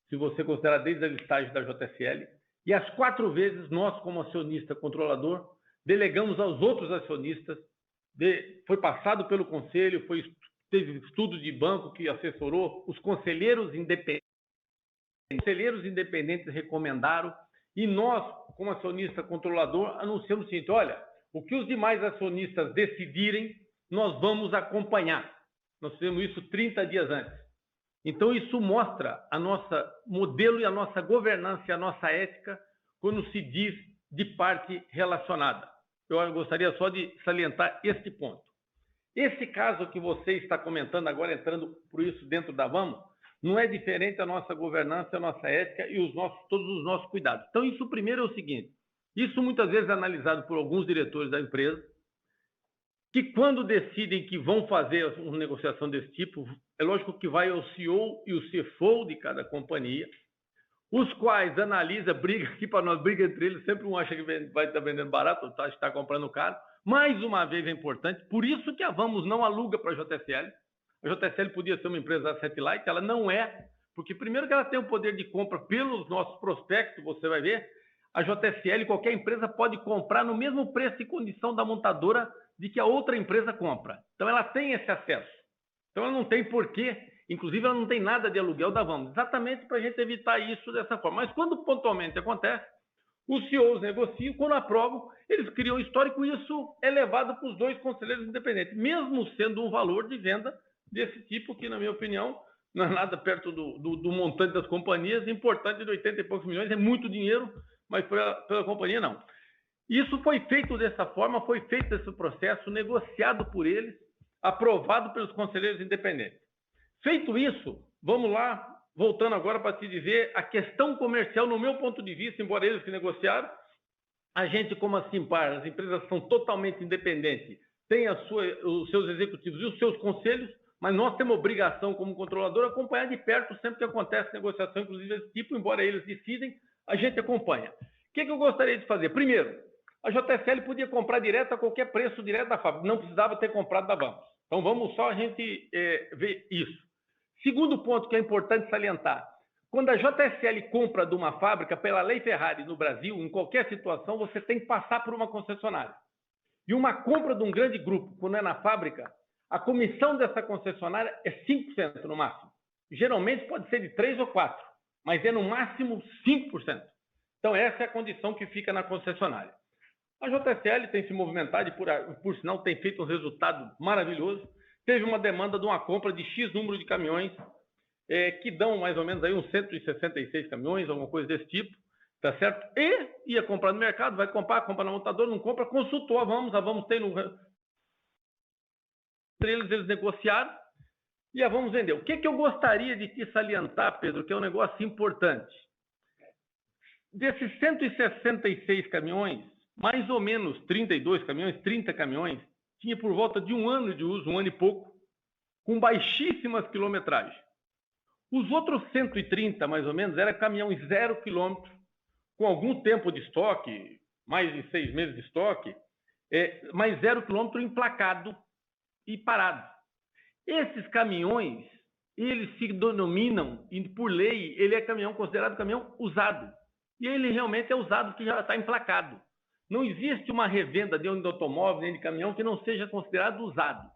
se você considerar desde a listagem da JSL, e as 4 vezes nós, como acionista controlador, delegamos aos outros acionistas, foi passado pelo conselho, teve estudo de banco que assessorou, os conselheiros independentes recomendaram, e nós, como acionista controlador, anunciamos o seguinte, olha, o que os demais acionistas decidirem, nós vamos acompanhar. Nós fizemos isso 30 dias antes. Então, isso mostra a nossa modelo e a nossa governança e a nossa ética quando se diz de parte relacionada. Eu gostaria só de salientar este ponto. Esse caso que você está comentando agora, entrando por isso dentro da Vamos, não é diferente da nossa governança, a nossa ética e todos os nossos cuidados. Então, isso primeiro é o seguinte, isso muitas vezes é analisado por alguns diretores da empresa, que quando decidem que vão fazer uma negociação desse tipo, é lógico que vai o CEO e o CFO de cada companhia, os quais analisa, briga aqui para nós, briga entre eles, sempre um acha que vai estar vendendo barato, outro está comprando caro. Mais uma vez é importante, por isso que a Vamos não aluga para a JSL. A JSL podia ser uma empresa asset light, ela não é, porque primeiro que ela tem o poder de compra pelos nossos prospectos, você vai ver, a JSL, qualquer empresa pode comprar no mesmo preço e condição da montadora de que a outra empresa compra. Então, ela tem esse acesso. Então, ela não tem porquê, inclusive, ela não tem nada de aluguel da Vamos, exatamente para a gente evitar isso dessa forma. Mas, quando pontualmente acontece, os CEOs negociam, quando aprovam, eles criam um histórico e isso é levado para os 2 conselheiros independentes, mesmo sendo um valor de venda desse tipo, que, na minha opinião, não é nada perto do montante das companhias, importante de 80 e poucos milhões, é muito dinheiro, mas pela companhia não. Isso foi feito dessa forma, foi feito esse processo, negociado por eles, aprovado pelos conselheiros independentes. Feito isso, vamos lá, voltando agora para te dizer, a questão comercial, no meu ponto de vista, embora eles que negociaram, a gente, como a Simpar, as empresas são totalmente independentes, tem os seus executivos e os seus conselhos, mas nós temos obrigação, como controlador, acompanhar de perto sempre que acontece negociação, inclusive desse tipo, embora eles decidem, a gente acompanha. O que eu gostaria de fazer? Primeiro, a JSL podia comprar direto a qualquer preço direto da fábrica, não precisava ter comprado da Vamos. Então, vamos só a gente ver isso. Segundo ponto que é importante salientar. Quando a JSL compra de uma fábrica, pela lei Ferrari no Brasil, em qualquer situação, você tem que passar por uma concessionária. E uma compra de um grande grupo, quando é na fábrica, a comissão dessa concessionária é 5% no máximo. Geralmente pode ser de 3 ou 4%, mas é no máximo 5%. Então, essa é a condição que fica na concessionária. A JSL tem se movimentado e, por sinal, tem feito um resultado maravilhoso. Teve uma demanda de uma compra de X número de caminhões, que dão mais ou menos aí uns 166 caminhões, alguma coisa desse tipo, tá certo? E ia comprar no mercado, vai comprar, compra na montadora, não compra, consultou a Vamos tem no... Eles negociaram e a Vamos vendeu. O que eu gostaria de te salientar, Pedro, que é um negócio importante. Desses 166 caminhões, mais ou menos 32 caminhões, 30 caminhões, tinha por volta de 1 ano de uso, 1 ano e pouco, com baixíssimas quilometragens. Os outros 130, mais ou menos, eram caminhões 0 quilômetro, com algum tempo de estoque, mais de 6 meses de estoque, mas 0 quilômetro emplacado e parado. Esses caminhões, eles se denominam, e por lei, ele é considerado caminhão usado. E ele realmente é usado porque já está emplacado. Não existe uma revenda de automóvel nem de caminhão que não seja considerado usado.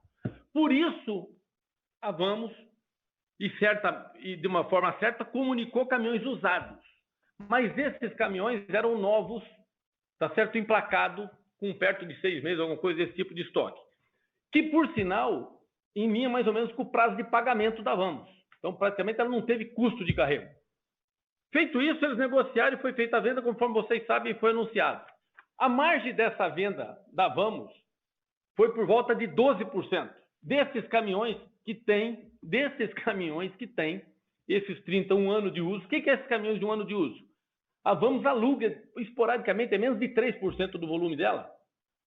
Por isso, a Vamos, e de uma forma certa, comunicou caminhões usados. Mas esses caminhões eram novos, tá certo, emplacado, com perto de 6 meses, alguma coisa desse tipo de estoque. Que, por sinal, em linha mais ou menos com o prazo de pagamento da Vamos. Então, praticamente, ela não teve custo de carrego. Feito isso, eles negociaram e foi feita a venda, conforme vocês sabem, foi anunciado. A margem dessa venda da Vamos foi por volta de 12%. Desses caminhões que tem esses 31 anos de uso. O que é esses caminhões de 1 ano de uso? A Vamos aluga, esporadicamente, é menos de 3% do volume dela.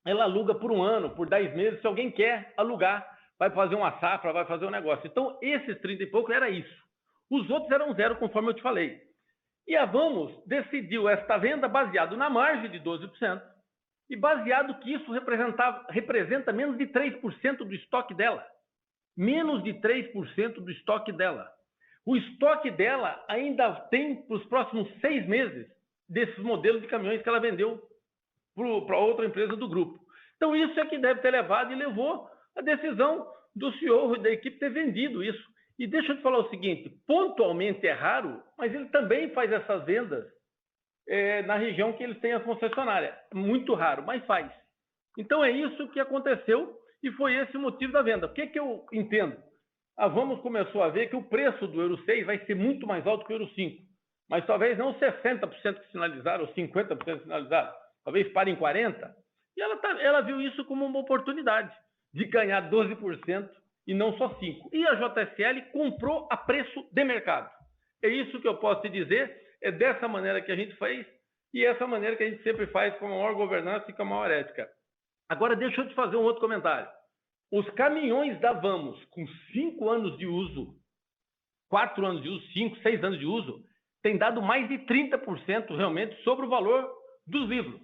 Ela aluga por 1 ano, por 10 meses, se alguém quer alugar, vai fazer uma safra, vai fazer um negócio. Então, esses 30 e pouco era isso. Os outros eram 0, conforme eu te falei. E a Vamos decidiu esta venda baseado na margem de 12% e baseado que isso representa menos de 3% do estoque dela. Menos de 3% do estoque dela. O estoque dela ainda tem para os próximos 6 meses desses modelos de caminhões que ela vendeu para outra empresa do grupo. Então, isso é que deve ter levado e levou a decisão do CEO e da equipe ter vendido isso. E deixa eu te falar o seguinte, pontualmente é raro, mas ele também faz essas vendas na região que eles têm a concessionária. Muito raro, mas faz. Então, é isso que aconteceu e foi esse o motivo da venda. O que eu entendo? A Vamos começou a ver que o preço do Euro 6 vai ser muito mais alto que o Euro 5. Mas talvez não 60% que sinalizaram ou 50% que sinalizaram. Talvez pare em 40%. E ela viu isso como uma oportunidade de ganhar 12% e não só 5%. E a JSL comprou a preço de mercado. É isso que eu posso te dizer. É dessa maneira que a gente faz e essa maneira que a gente sempre faz com a maior governança e com a maior ética. Agora, deixa eu te fazer um outro comentário. Os caminhões da Vamos, com 5 anos de uso, 4 anos de uso, 5, 6 anos de uso, têm dado mais de 30% realmente sobre o valor dos livros.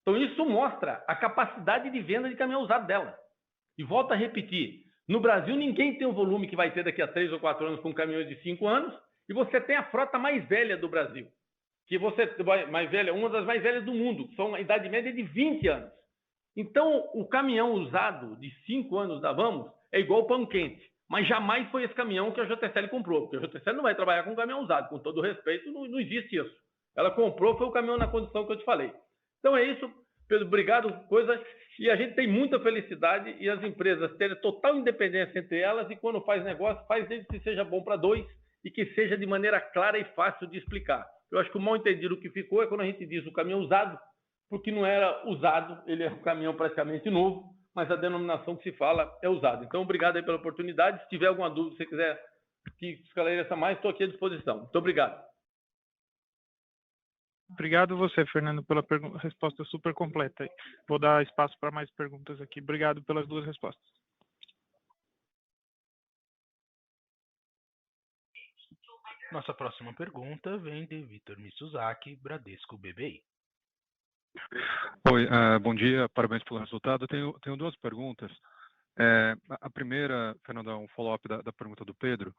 Então, isso mostra a capacidade de venda de caminhão usado dela. E volto a repetir, no Brasil, ninguém tem o volume que vai ter daqui a 3 ou 4 anos com caminhões de 5 anos, e você tem a frota mais velha do Brasil. Mais velha, uma das mais velhas do mundo, são a idade média de 20 anos. Então, o caminhão usado de 5 anos da Vamos é igual pão quente, mas jamais foi esse caminhão que a JSL comprou, porque a JSL não vai trabalhar com caminhão usado, com todo respeito, não existe isso. Ela comprou, foi o caminhão na condição que eu te falei. Então é isso, Pedro, obrigado, e a gente tem muita felicidade e as empresas terem total independência entre elas e quando faz negócio, faz desde que seja bom para 2 e que seja de maneira clara e fácil de explicar. Eu acho que o mal entendido que ficou é quando a gente diz o caminhão usado, porque não era usado, ele é um caminhão praticamente novo, mas a denominação que se fala é usado. Então, obrigado aí pela oportunidade. Se tiver alguma dúvida, se você quiser que esclareça mais, estou aqui à disposição. Muito obrigado. Obrigado você, Fernando, pela resposta super completa. Vou dar espaço para mais perguntas aqui. Obrigado pelas 2 respostas. Nossa próxima pergunta vem de Vitor Mitsuzaki, Bradesco BBI. Oi, bom dia, parabéns pelo resultado. Tenho 2 perguntas. A primeira, Fernando, é um follow-up da pergunta do Pedro.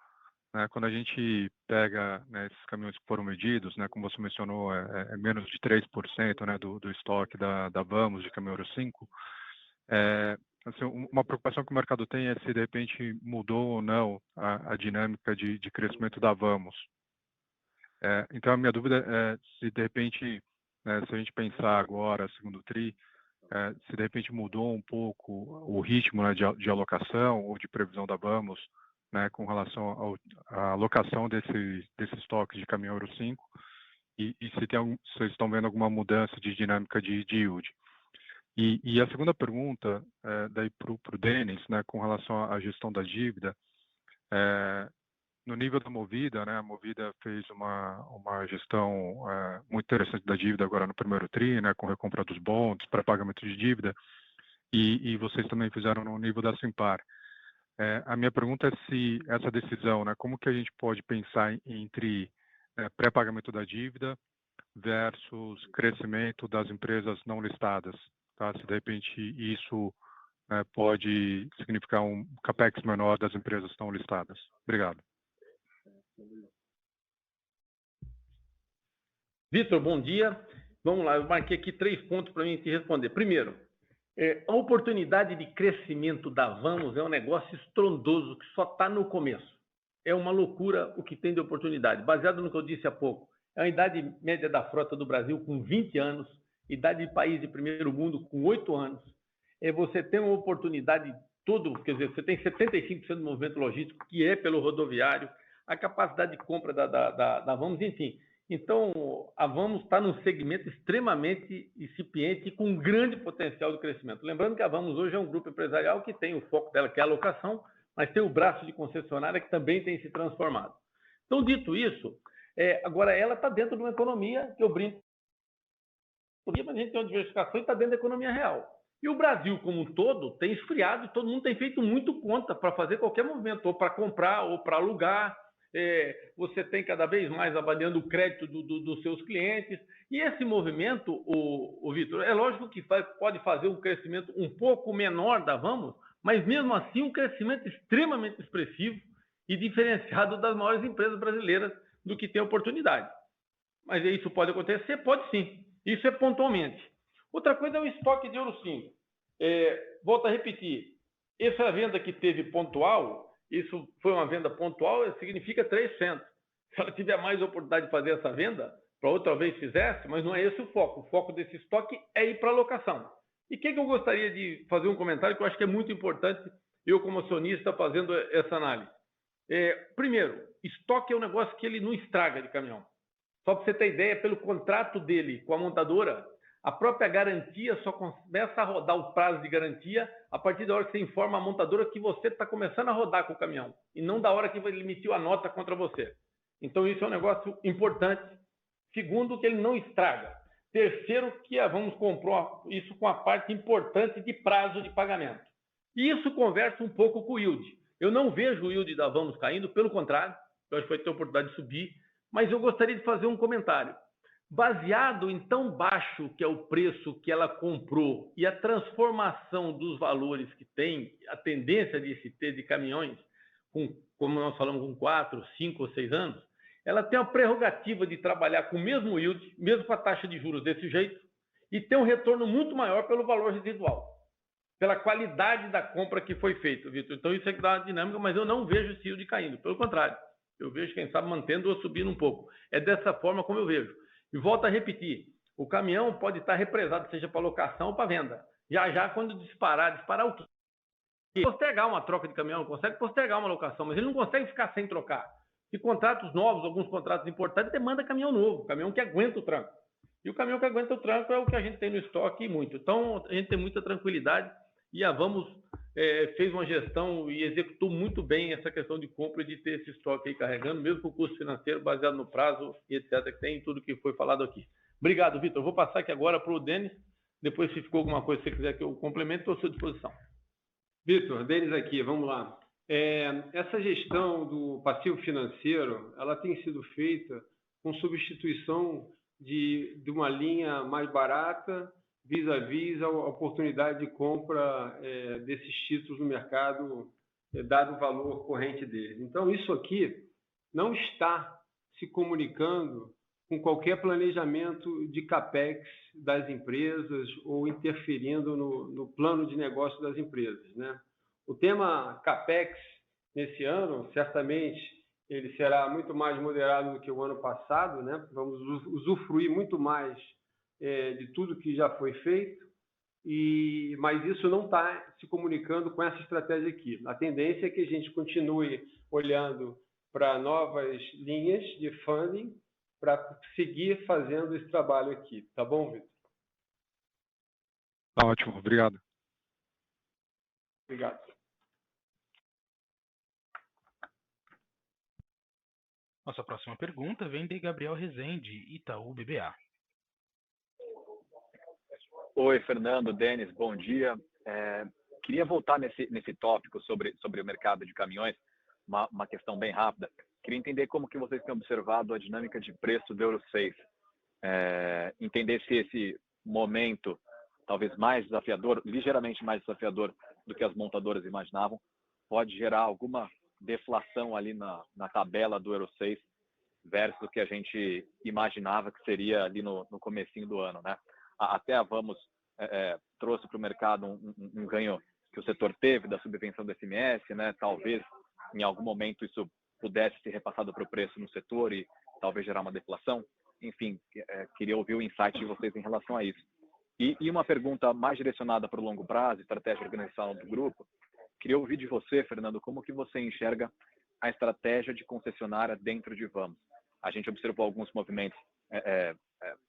Né, quando a gente pega, né, esses caminhões que foram medidos, né, como você mencionou, é menos de 3%, né, do estoque da Vamos de caminhão Euro 5. Assim, uma preocupação que o mercado tem é se de repente mudou ou não a dinâmica de crescimento da Vamos. Então a minha dúvida é se de repente, né, se a gente pensar agora, segundo tri, se de repente mudou um pouco o ritmo, né, de alocação ou de previsão da Vamos, né, com relação à alocação desse estoque de caminhão Euro 5 e se vocês estão vendo alguma mudança de dinâmica de yield. E a segunda pergunta, daí para o Denis, né, com relação à gestão da dívida, no nível da Movida, né, a Movida fez uma gestão muito interessante da dívida agora no primeiro tri, né, com recompra dos bonds, pré-pagamento de dívida, e vocês também fizeram no nível da Simpar. A minha pergunta é se essa decisão, né, como que a gente pode pensar entre pré-pagamento da dívida versus crescimento das empresas não listadas, tá? Se de repente isso pode significar um capex menor das empresas não listadas. Obrigado. Vitor, bom dia. Vamos lá, eu marquei aqui 3 pontos para mim te responder. Primeiro, a oportunidade de crescimento da Vamos é um negócio estrondoso que só está no começo. É uma loucura o que tem de oportunidade. Baseado no que eu disse há pouco, é a idade média da frota do Brasil com 20 anos, idade de país de primeiro mundo com 8 anos. Você tem uma oportunidade quer dizer, você tem 75% do movimento logístico que é pelo rodoviário, a capacidade de compra da Vamos, enfim. Então, a Vamos está num segmento extremamente incipiente e com um grande potencial de crescimento. Lembrando que a Vamos hoje é um grupo empresarial que tem o foco dela, que é a locação, mas tem o braço de concessionária que também tem se transformado. Então, dito isso, agora ela está dentro de uma economia, que eu brinco, mas a gente tem uma diversificação e está dentro da economia real. E o Brasil, como um todo, tem esfriado e todo mundo tem feito muito conta para fazer qualquer movimento, ou para comprar, ou para alugar. Você tem cada vez mais avaliando o crédito dos seus clientes. E esse movimento, o Vitor, é lógico que pode fazer um crescimento um pouco menor da Vamos, mas mesmo assim um crescimento extremamente expressivo e diferenciado das maiores empresas brasileiras do que tem oportunidade. Mas isso pode acontecer? Pode sim. Isso é pontualmente. Outra coisa é o estoque de Euro 5. Volto a repetir, essa venda que teve pontual, isso foi uma venda pontual, significa 300. Se ela tiver mais oportunidade de fazer essa venda, para outra vez fizesse, mas não é esse o foco. O foco desse estoque é ir para a locação. E o que eu gostaria de fazer um comentário que eu acho que é muito importante, eu como acionista fazendo essa análise. Primeiro, estoque é um negócio que ele não estraga de caminhão. Só para você ter ideia, pelo contrato dele com a montadora, a própria garantia só começa a rodar o prazo de garantia a partir da hora que você informa a montadora que você está começando a rodar com o caminhão, e não da hora que ele emitiu a nota contra você. Então, isso é um negócio importante. Segundo, que ele não estraga. Terceiro, que a Vamos comprou isso com a parte importante de prazo de pagamento. E isso conversa um pouco com o yield. Eu não vejo o yield da Vamos caindo, pelo contrário, eu acho que vai ter oportunidade de subir, mas eu gostaria de fazer um comentário. Baseado em tão baixo que é o preço que ela comprou e a transformação dos valores que tem, a tendência de se ter de caminhões, como nós falamos, com 4, 5 ou 6 anos, ela tem a prerrogativa de trabalhar com o mesmo yield, mesmo com a taxa de juros desse jeito, e ter um retorno muito maior pelo valor residual, pela qualidade da compra que foi feita, Vitor. Então isso é que dá uma dinâmica, mas eu não vejo esse yield caindo, pelo contrário, eu vejo, quem sabe, mantendo ou subindo um pouco. É dessa forma como eu vejo. E volto a repetir, o caminhão pode estar represado, seja para locação ou para venda. Já quando disparar o quê? Postergar uma troca de caminhão, consegue postergar uma locação, mas ele não consegue ficar sem trocar. E contratos novos, alguns contratos importantes, demanda caminhão novo, caminhão que aguenta o tranco. E o caminhão que aguenta o tranco é o que a gente tem no estoque e muito. Então, a gente tem muita tranquilidade e a Vamos fez uma gestão e executou muito bem essa questão de compra e de ter esse estoque aí carregando, mesmo com o custo financeiro baseado no prazo e etc. que tem, tudo que foi falado aqui. Obrigado, Vitor. Vou passar aqui agora para o Denis. Depois, se ficou alguma coisa que você quiser que eu complemente, estou à sua disposição. Vitor, Denis aqui, vamos lá. Essa gestão do passivo financeiro, ela tem sido feita com substituição de uma linha mais barata vis-à-vis a oportunidade de compra desses títulos no mercado, dado o valor corrente deles. Então, isso aqui não está se comunicando com qualquer planejamento de CAPEX das empresas ou interferindo no plano de negócio das empresas, né? O tema CAPEX, nesse ano, certamente, ele será muito mais moderado do que o ano passado, né? Vamos usufruir muito mais de tudo que já foi feito, mas isso não está se comunicando com essa estratégia aqui. A tendência é que a gente continue olhando para novas linhas de funding para seguir fazendo esse trabalho aqui. Tá bom, Vitor? Tá ótimo, obrigado. Obrigado. Nossa próxima pergunta vem de Gabriel Rezende, Itaú BBA. Oi, Fernando, Denis, bom dia. Queria voltar nesse tópico sobre o mercado de caminhões, uma questão bem rápida. Queria entender como que vocês têm observado a dinâmica de preço do Euro 6. Entender se esse momento, talvez mais desafiador, ligeiramente mais desafiador do que as montadoras imaginavam, pode gerar alguma deflação ali na tabela do Euro 6 versus o que a gente imaginava que seria ali no comecinho do ano, né? Até a Vamos trouxe para o mercado um ganho que o setor teve da subvenção do SMS, né? Talvez em algum momento isso pudesse ser repassado para o preço no setor e talvez gerar uma deflação. Enfim, queria ouvir o insight de vocês em relação a isso. E uma pergunta mais direcionada para o longo prazo, estratégia organizacional do grupo. Queria ouvir de você, Fernando, como que você enxerga a estratégia de concessionária dentro de Vamos. A gente observou alguns movimentos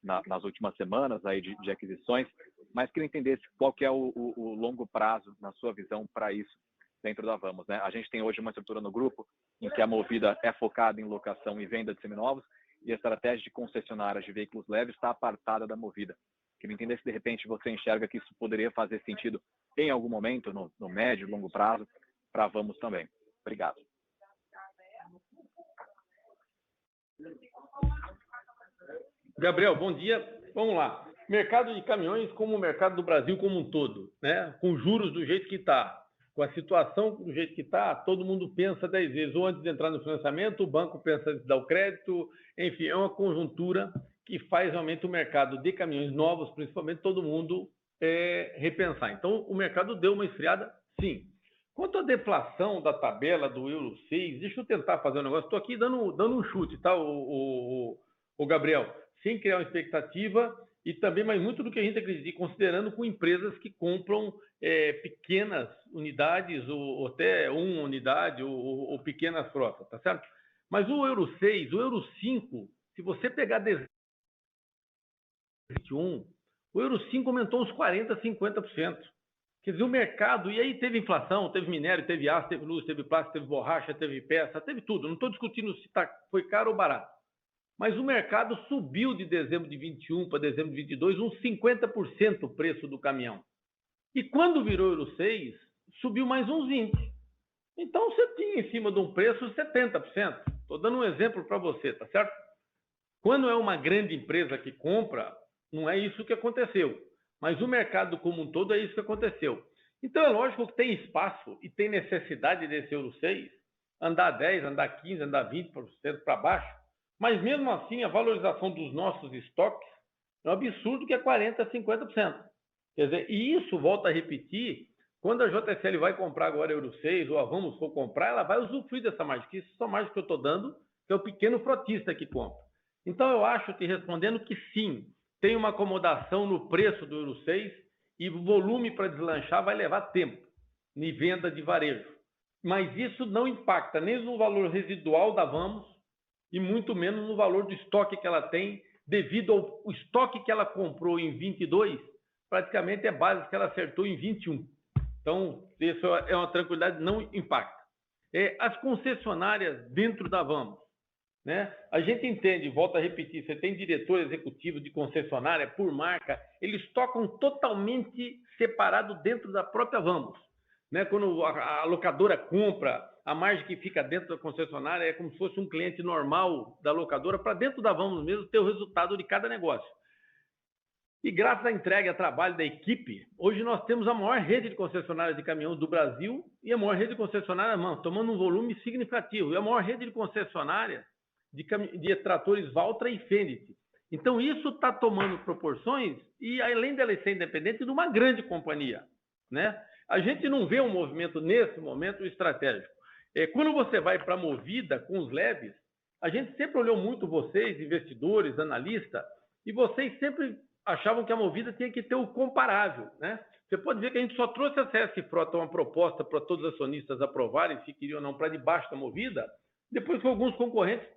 nas últimas semanas aí de aquisições, mas queria entender qual que é o longo prazo, na sua visão, para isso dentro da Vamos, né? A gente tem hoje uma estrutura no grupo em que a Movida é focada em locação e venda de seminovos e a estratégia de concessionárias de veículos leves está apartada da Movida. Queria entender se, de repente, você enxerga que isso poderia fazer sentido em algum momento, no médio e longo prazo, para Vamos também. Obrigado. Gabriel, bom dia. Vamos lá. Mercado de caminhões como o mercado do Brasil como um todo, né? Com juros do jeito que está, com a situação do jeito que está, todo mundo pensa 10 vezes, ou antes de entrar no financiamento, o banco pensa antes de dar o crédito, enfim, é uma conjuntura que faz realmente o mercado de caminhões novos, principalmente, todo mundo repensar. Então, o mercado deu uma esfriada, sim. Quanto à deflação da tabela do Euro 6, deixa eu tentar fazer um negócio. Estou aqui dando um chute, tá, o Gabriel? Sem criar uma expectativa e também, mas muito do que a gente acredita, considerando com empresas que compram pequenas unidades ou até uma unidade ou pequenas frotas, tá certo? Mas o Euro 6, o Euro 5, se você pegar 2021, o Euro 5 aumentou uns 40%, 50%. Quer dizer, o mercado, e aí teve inflação, teve minério, teve aço, teve luz, teve plástico, teve borracha, teve peça, teve tudo. Não estou discutindo se foi caro ou barato. Mas o mercado subiu de dezembro de 21 para dezembro de 22 uns 50% o preço do caminhão. E quando virou Euro 6, subiu mais uns 20%. Então você tinha em cima de um preço 70%. Estou dando um exemplo para você, tá certo? Quando é uma grande empresa que compra, não é isso que aconteceu. Mas o mercado como um todo é isso que aconteceu. Então é lógico que tem espaço e tem necessidade desse Euro 6 andar 10%, andar 15%, andar 20% para baixo. Mas mesmo assim, a valorização dos nossos estoques é um absurdo que é 40%, 50%. Quer dizer, e isso, volta a repetir, quando a JSL vai comprar agora Euro 6, ou a Vamos for comprar, ela vai usufruir dessa margem, que isso são margens que eu estou dando, que é o pequeno frotista que compra. Então eu acho, te respondendo, que sim, tem uma acomodação no preço do Euro 6 e o volume para deslanchar vai levar tempo em venda de varejo. Mas isso não impacta nem no valor residual da Vamos, e muito menos no valor do estoque que ela tem, devido ao estoque que ela comprou em 22, praticamente é base que ela acertou em 21. Então, isso é uma tranquilidade, não impacta. As concessionárias dentro da Vamos, né? A gente entende, volto a repetir, você tem diretor executivo de concessionária por marca, eles tocam totalmente separado dentro da própria Vamos. Né? Quando a locadora compra, a margem que fica dentro da concessionária é como se fosse um cliente normal da locadora, para dentro da Vamos mesmo ter o resultado de cada negócio. E graças à entrega e ao trabalho da equipe, hoje nós temos a maior rede de concessionárias de caminhões do Brasil e a maior rede de concessionárias, tomando um volume significativo, e a maior rede de concessionárias de tratores Valtra e Fendt. Então, isso está tomando proporções, e além dela ser independente, de uma grande companhia, né? A gente não vê um movimento, nesse momento, estratégico. Quando você vai para a Movida, com os leves, a gente sempre olhou muito vocês, investidores, analistas, e vocês sempre achavam que a Movida tinha que ter o comparável, né? Você pode ver que a gente só trouxe a CS Frota uma proposta para todos os acionistas aprovarem, se queriam ou não, para debaixo da Movida, depois que alguns concorrentes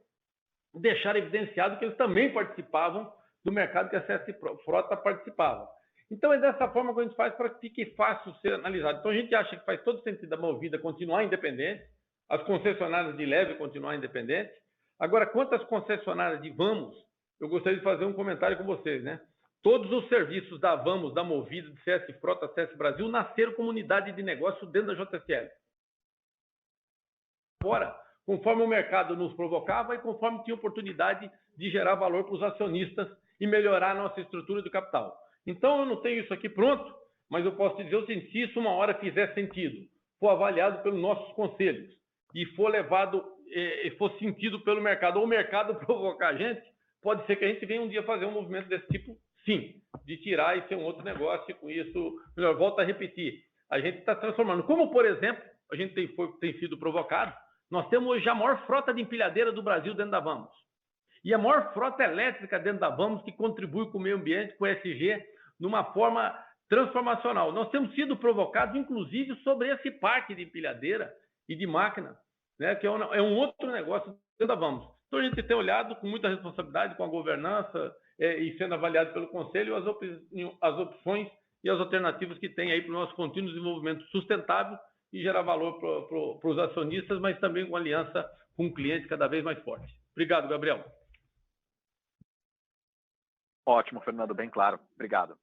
deixaram evidenciado que eles também participavam do mercado que a CS Frota participava. Então, é dessa forma que a gente faz para que fique fácil ser analisado. Então, a gente acha que faz todo sentido a Movida continuar independente, as concessionárias de leve continuar independentes. Agora, quanto às concessionárias de Vamos, eu gostaria de fazer um comentário com vocês, né? Todos os serviços da Vamos, da Movida, de CS Frota, CS Brasil, nasceram como unidade de negócio dentro da JSL. Fora, conforme o mercado nos provocava e conforme tinha oportunidade de gerar valor para os acionistas e melhorar a nossa estrutura de capital. Então, eu não tenho isso aqui pronto, mas eu posso te dizer o seguinte: se isso uma hora fizer sentido, for avaliado pelos nossos conselhos e for levado, for sentido pelo mercado, ou o mercado provocar a gente, pode ser que a gente venha um dia fazer um movimento desse tipo, sim, de tirar e ser um outro negócio, e com isso, melhor, volto a repetir, a gente está transformando. Como, por exemplo, a gente tem sido provocado, nós temos hoje a maior frota de empilhadeira do Brasil dentro da Vamos. E a maior frota elétrica dentro da Vamos, que contribui com o meio ambiente, com o ESG, de uma forma transformacional. Nós temos sido provocados, inclusive, sobre esse parque de empilhadeira e de máquina, né, que é um outro negócio dentro da Vamos. Então, a gente tem olhado com muita responsabilidade, com a governança, e sendo avaliado pelo Conselho as opções e as alternativas que tem aí para o nosso contínuo desenvolvimento sustentável e gerar valor para os acionistas, mas também com aliança com o cliente cada vez mais forte. Obrigado, Gabriel. Ótimo, Fernando, bem claro. Obrigado.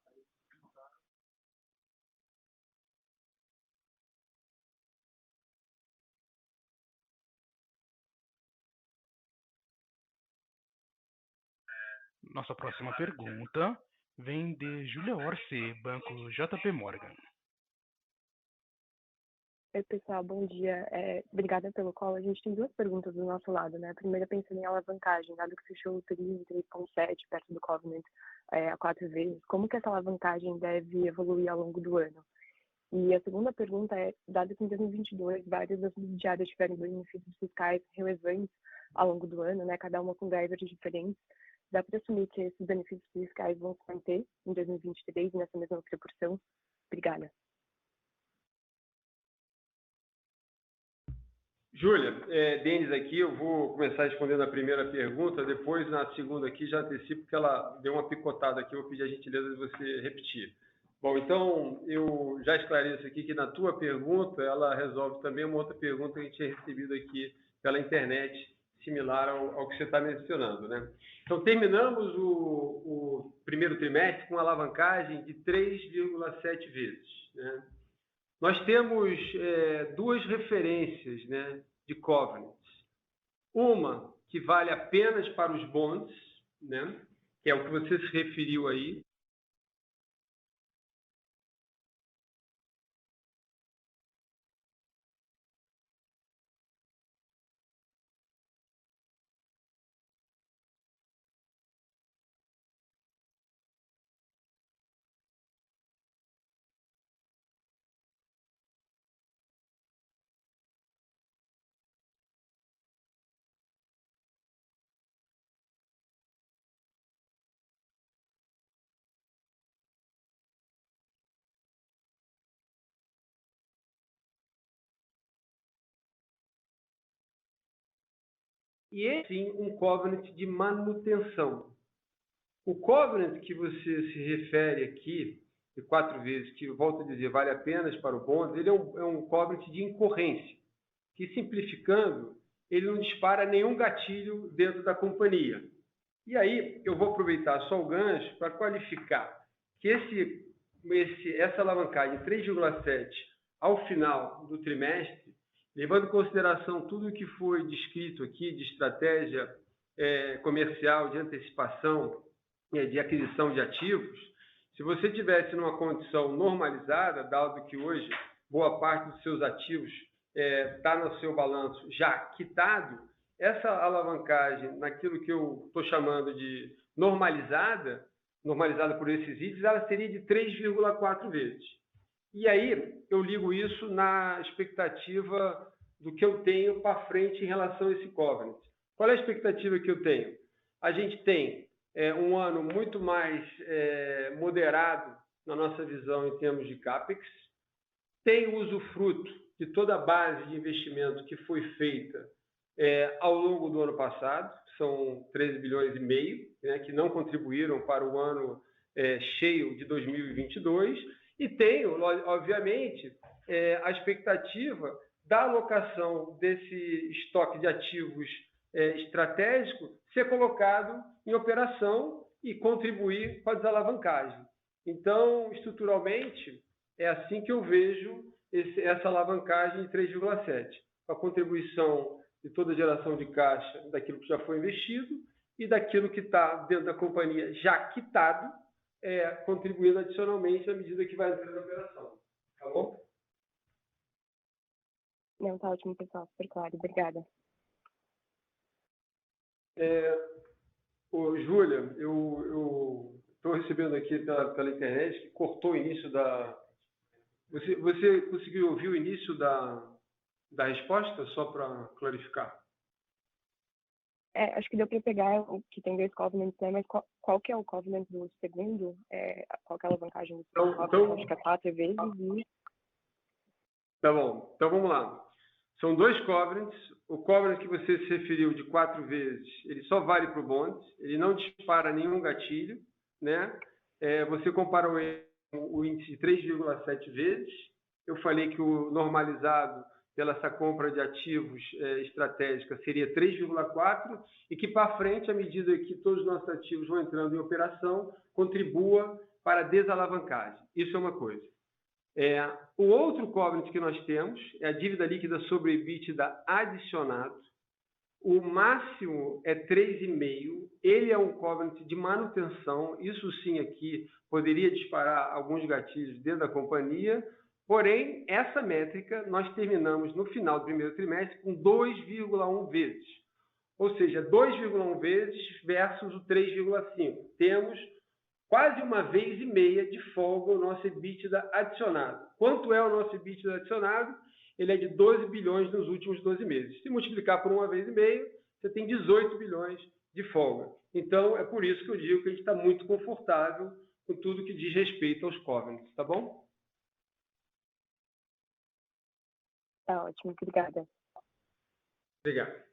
Nossa próxima pergunta vem de Júlia Orsi, Banco JP Morgan. Oi, pessoal, bom dia. Obrigada pelo call. A gente tem duas perguntas do nosso lado, né? A primeira, pensando em alavancagem, dado que fechou o TRI em 3,7, perto do Covenant, a 4 vezes, como que essa alavancagem deve evoluir ao longo do ano? E a segunda pergunta é, dado que em 2022 várias das subsidiárias tiveram benefícios fiscais relevantes ao longo do ano, né? Cada uma com drivers diferentes, dá para assumir que esses benefícios fiscais vão se manter em 2023 nessa mesma proporção? Obrigada. Júlia, Denis aqui, eu vou começar respondendo a primeira pergunta, depois na segunda aqui já antecipo que ela deu uma picotada aqui, eu vou pedir a gentileza de você repetir. Bom, então eu já esclareço aqui que na tua pergunta ela resolve também uma outra pergunta que a gente tinha recebido aqui pela internet, similar ao que você está mencionando, né? Então terminamos o primeiro trimestre com alavancagem de 3,7 vezes, né? Nós temos duas referências, né, de covenants. Uma que vale apenas para os bonds, né, que é o que você se referiu aí. E é, sim, um covenant de manutenção. O covenant que você se refere aqui, de 4 vezes, que eu volto a dizer, vale apenas para o bond, ele é um covenant de incorrência, que, simplificando, ele não dispara nenhum gatilho dentro da companhia. E aí, eu vou aproveitar só o gancho para qualificar que essa alavancagem 3,7 ao final do trimestre, levando em consideração tudo o que foi descrito aqui de estratégia comercial, de antecipação, de aquisição de ativos, Se você tivesse numa condição normalizada, dado que hoje boa parte dos seus ativos está no seu balanço já quitado, essa alavancagem naquilo que eu estou chamando de normalizada por esses itens, ela seria de 3,4 vezes. E aí eu ligo isso na expectativa do que eu tenho para frente em relação a esse covenant. Qual é a expectativa que eu tenho? A gente tem um ano muito mais moderado na nossa visão em termos de CAPEX, tem o usufruto de toda a base de investimento que foi feita ao longo do ano passado, são 13 bilhões e meio, né, que não contribuíram para o ano cheio de 2022, e tenho, obviamente, a expectativa da alocação desse estoque de ativos estratégico ser colocado em operação e contribuir com a desalavancagem. Então, estruturalmente, é assim que eu vejo essa alavancagem de 3,7, com a contribuição de toda a geração de caixa daquilo que já foi investido e daquilo que está dentro da companhia já quitado, contribuindo adicionalmente à medida que vai entrando na operação. Tá bom? Não, tá ótimo, pessoal. Super claro. Obrigada. Júlia, eu estou recebendo aqui pela internet que cortou o início da... Você conseguiu ouvir o início da resposta, só para clarificar? Acho que deu para pegar o que tem 2 covenants, né? Mas qual que é o covenant do segundo? Qual que é a alavancagem do segundo covenant? Acho que é 4 vezes e... Tá bom. Então, vamos lá. São 2 covenants. O covenant que você se referiu de 4 vezes, ele só vale para o bond, ele não dispara nenhum gatilho, né? Você comparou o índice de 3,7 vezes. Eu falei que o normalizado pela essa compra de ativos estratégica seria 3,4 e que para frente, à medida que todos os nossos ativos vão entrando em operação, contribua para a desalavancagem. Isso é uma coisa. O outro covenant que nós temos é a dívida líquida sobre EBITDA adicionado. O máximo é 3,5. Ele é um covenant de manutenção. Isso sim aqui poderia disparar alguns gatilhos dentro da companhia. Porém, essa métrica nós terminamos no final do primeiro trimestre com 2,1 vezes. Ou seja, 2,1 vezes versus o 3,5. Temos quase uma vez e meia de folga o nosso EBITDA adicionado. Quanto é o nosso EBITDA adicionado? Ele é de 12 bilhões nos últimos 12 meses. Se multiplicar por uma vez e meia, você tem 18 bilhões de folga. Então, é por isso que eu digo que a gente está muito confortável com tudo que diz respeito aos covenants, tá bom? Tá ótimo, obrigada. Obrigado.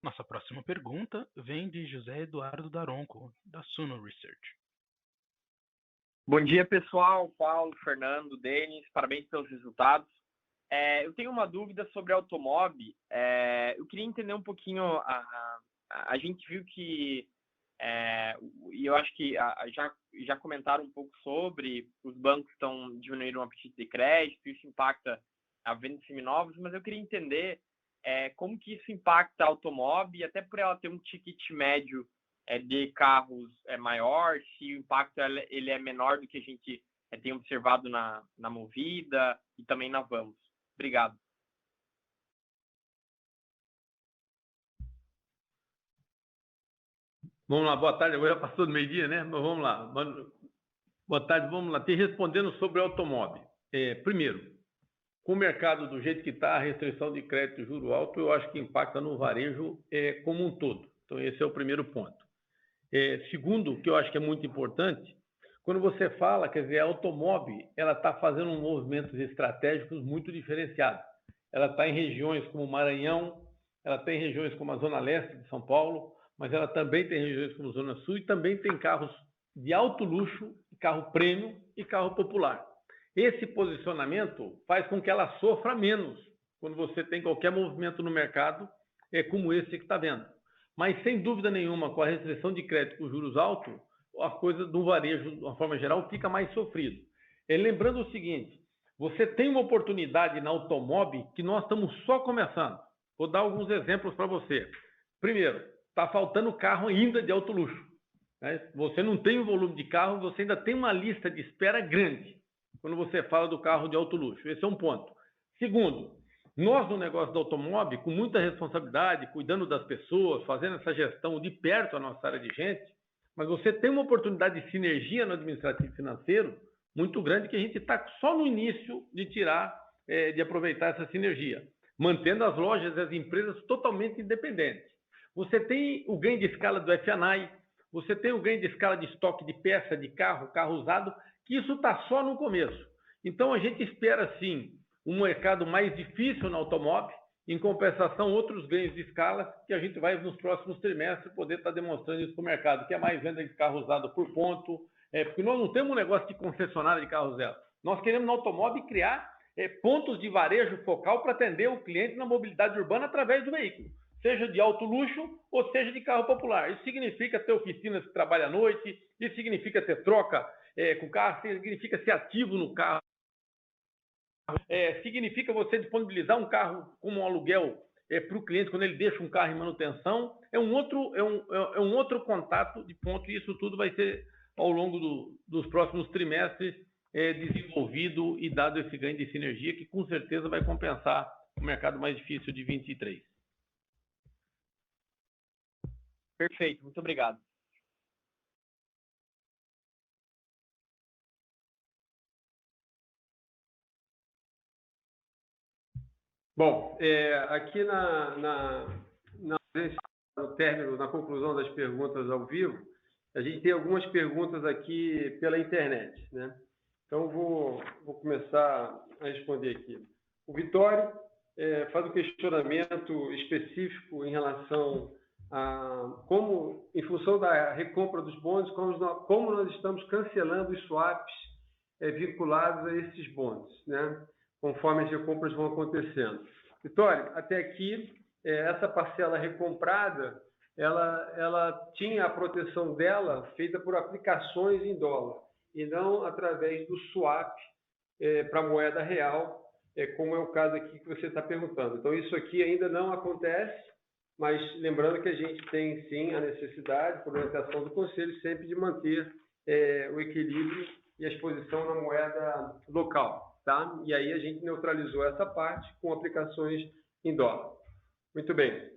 Nossa próxima pergunta vem de José Eduardo Daronco, da Suno Research. Bom dia, pessoal. Paulo, Fernando, Denis, parabéns pelos resultados. Eu tenho uma dúvida sobre a Automob. Eu queria entender um pouquinho, a gente viu que, e eu acho que já comentaram um pouco sobre, os bancos estão diminuindo o apetite de crédito, isso impacta a venda de seminovos, mas eu queria entender como que isso impacta a Automob, até por ela ter um ticket médio de carros maior, se o impacto ele é menor do que a gente tem observado na Movida e também na Vamos. Obrigado. Vamos lá, boa tarde. Agora já passou do meio-dia, né? Mas vamos lá. Boa tarde, vamos lá. Te respondendo sobre o automóvel. Primeiro, com o mercado do jeito que está, a restrição de crédito e juro alto, eu acho que impacta no varejo como um todo. Então, esse é o primeiro ponto. Segundo, que eu acho que é muito importante, quando você fala, quer dizer, a Automob, ela está fazendo movimentos estratégicos muito diferenciados. Ela está em regiões como Maranhão, ela tem regiões como a Zona Leste de São Paulo, mas ela também tem regiões como a Zona Sul e também tem carros de alto luxo, carro premium e carro popular. Esse posicionamento faz com que ela sofra menos quando você tem qualquer movimento no mercado como esse que está vendo. Mas, sem dúvida nenhuma, com a restrição de crédito com juros altos, a coisa do varejo, de uma forma geral, fica mais sofrido. Lembrando o seguinte, você tem uma oportunidade na Automob que nós estamos só começando. Vou dar alguns exemplos para você. Primeiro, está faltando carro ainda de alto luxo, né? Você não tem um volume de carro, você ainda tem uma lista de espera grande quando você fala do carro de alto luxo. Esse é um ponto. Segundo, nós no negócio da Automob, com muita responsabilidade, cuidando das pessoas, fazendo essa gestão de perto a nossa área de gente, mas você tem uma oportunidade de sinergia no administrativo financeiro muito grande que a gente está só no início de tirar, de aproveitar essa sinergia, mantendo as lojas e as empresas totalmente independentes. Você tem o ganho de escala do F&I, você tem o ganho de escala de estoque de peça, de carro usado, que isso está só no começo. Então, a gente espera, sim, um mercado mais difícil na Automob, em compensação, outros ganhos de escala que a gente vai, nos próximos trimestres, poder estar demonstrando isso para o mercado, que é mais venda de carro usado por ponto, porque nós não temos um negócio de concessionária de carro zero. Nós queremos, na Automob, criar pontos de varejo focal para atender o cliente na mobilidade urbana através do veículo, seja de alto luxo ou seja de carro popular. Isso significa ter oficinas que trabalham à noite, isso significa ter troca com o carro, significa ser ativo no carro, significa você disponibilizar um carro como um aluguel para o cliente quando ele deixa um carro em manutenção. É um outro contato de ponto, e isso tudo vai ser ao longo dos próximos trimestres desenvolvido e dado esse ganho de sinergia que com certeza vai compensar o mercado mais difícil de 23. Perfeito, muito obrigado. Bom, aqui no término, na conclusão das perguntas ao vivo, a gente tem algumas perguntas aqui pela internet, né? Então, vou começar a responder aqui. O Vitório faz um questionamento específico em relação a como, em função da recompra dos bônus, como nós estamos cancelando os swaps vinculados a esses bônus, né? Conforme as recompras vão acontecendo. Vitório, até aqui, essa parcela recomprada, ela tinha a proteção dela feita por aplicações em dólar, e não através do swap para moeda real, como é o caso aqui que você está perguntando. Então, isso aqui ainda não acontece, mas lembrando que a gente tem, sim, a necessidade, por orientação do Conselho, sempre de manter o equilíbrio e a exposição na moeda local. Tá? E aí a gente neutralizou essa parte com aplicações em dólar. Muito bem.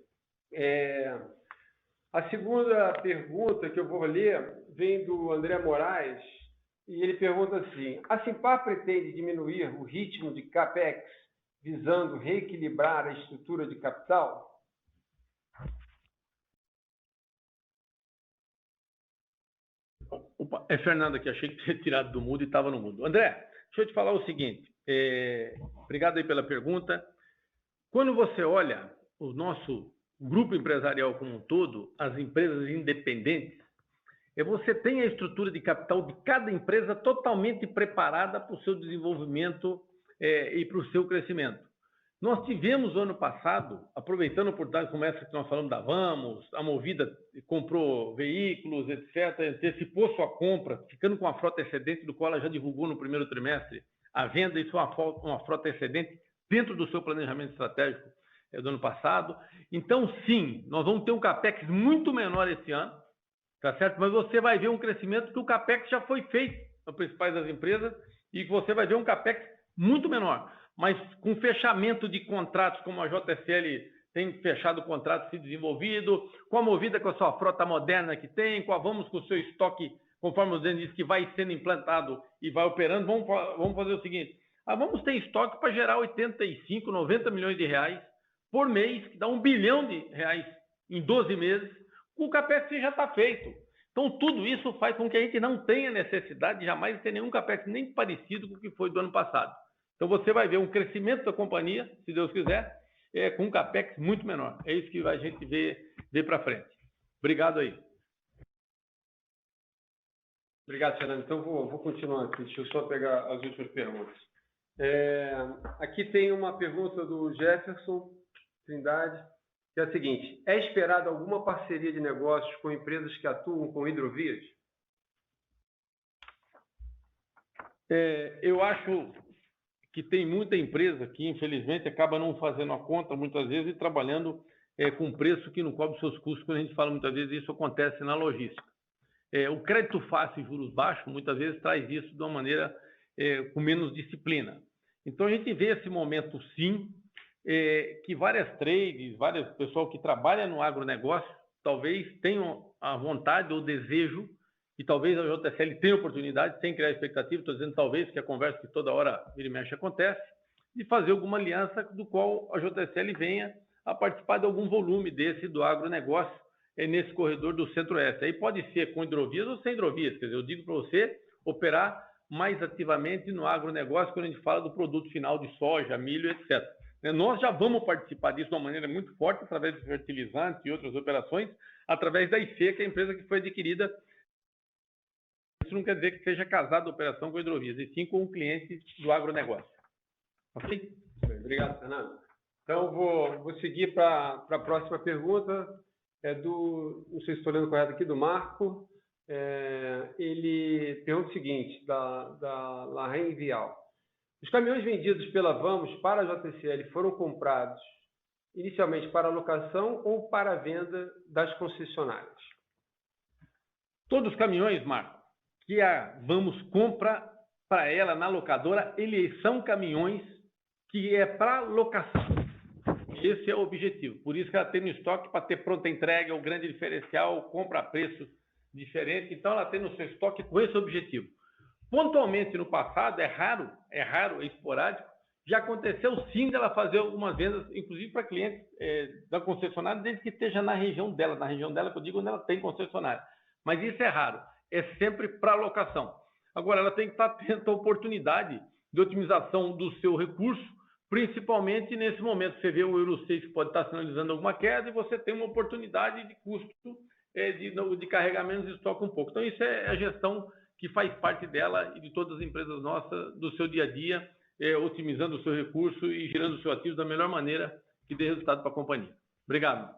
A segunda pergunta que eu vou ler vem do André Moraes, e ele pergunta assim: a Simpar pretende diminuir o ritmo de CAPEX visando reequilibrar a estrutura de capital? Opa, Fernando aqui, achei que tinha tirado do mudo e estava no mudo. André, deixa eu te falar o seguinte, obrigado aí pela pergunta. Quando você olha o nosso grupo empresarial como um todo, as empresas independentes, você tem a estrutura de capital de cada empresa totalmente preparada para o seu desenvolvimento e para o seu crescimento. Nós tivemos, ano passado, aproveitando a oportunidade como essa que nós falamos da Vamos, a Movida comprou veículos, etc., antecipou sua compra, ficando com a frota excedente, do qual ela já divulgou no primeiro trimestre a venda, isso é uma frota excedente dentro do seu planejamento estratégico do ano passado. Então, sim, nós vamos ter um CAPEX muito menor esse ano, tá certo? Mas você vai ver um crescimento que o CAPEX já foi feito nas principais das empresas e que você vai ver um CAPEX muito menor, mas com fechamento de contratos, como a JSL tem fechado o contrato, se desenvolvido, com a Movida com a sua frota moderna que tem, com a Vamos com o seu estoque, conforme o Denis disse, que vai sendo implantado e vai operando. Vamos fazer o seguinte: vamos ter estoque para gerar 85, 90 milhões de reais por mês, que dá R$1 bilhão em 12 meses, o CAPEX já está feito. Então, tudo isso faz com que a gente não tenha necessidade de jamais ter nenhum CAPEX nem parecido com o que foi do ano passado. Então, você vai ver um crescimento da companhia, se Deus quiser, com um CAPEX muito menor. É isso que a gente vê para frente. Obrigado aí. Obrigado, Fernando. Então, vou continuar aqui. Deixa eu só pegar as últimas perguntas. Aqui tem uma pergunta do Jefferson Trindade, que é a seguinte: é esperado alguma parceria de negócios com empresas que atuam com hidrovias? Eu acho que tem muita empresa que, infelizmente, acaba não fazendo a conta, muitas vezes, e trabalhando com preço que não cobre seus custos, quando a gente fala muitas vezes, isso acontece na logística. O crédito fácil e juros baixos, muitas vezes, traz isso de uma maneira com menos disciplina. Então, a gente vê esse momento, sim, que várias trades, vários pessoal que trabalha no agronegócio, talvez tenham a vontade ou desejo, e talvez a JSL tenha oportunidade, sem criar expectativa, estou dizendo talvez, que a conversa que toda hora vira e mexe acontece, de fazer alguma aliança do qual a JSL venha a participar de algum volume desse do agronegócio nesse corredor do Centro-Oeste. Aí pode ser com hidrovias ou sem hidrovias, quer dizer, eu digo para você operar mais ativamente no agronegócio quando a gente fala do produto final de soja, milho, etc. Nós já vamos participar disso de uma maneira muito forte, através de fertilizantes e outras operações, através da IFE, que é a empresa que foi adquirida. Isso não quer dizer que seja casada a operação com hidrovias, e sim com um cliente do agronegócio. Ok? Obrigado, Fernando. Então, vou seguir para a próxima pergunta. Não sei se estou lendo correto aqui, do Marco. Ele pergunta o seguinte, da Larraine Vial. Os caminhões vendidos pela Vamos para a JCL foram comprados inicialmente para locação ou para a venda das concessionárias? Todos os caminhões, Marco, que a Vamos compra para ela na locadora, eles são caminhões que é para locação. Esse é o objetivo. Por isso que ela tem no estoque para ter pronta entrega, o grande diferencial, compra a preço diferente. Então, ela tem no seu estoque com esse objetivo. Pontualmente, no passado, é raro, é esporádico, já aconteceu sim dela fazer algumas vendas, inclusive para clientes da concessionária, desde que esteja na região dela que eu digo onde ela tem concessionária. Mas isso é raro, é sempre para locação. Agora, ela tem que estar atenta à oportunidade de otimização do seu recurso, principalmente nesse momento. Você vê o Euro 6 que pode estar sinalizando alguma queda e você tem uma oportunidade de custo de carregar menos de estoque um pouco. Então, isso é a gestão que faz parte dela e de todas as empresas nossas, do seu dia a dia, otimizando o seu recurso e girando o seu ativo da melhor maneira que dê resultado para a companhia. Obrigado.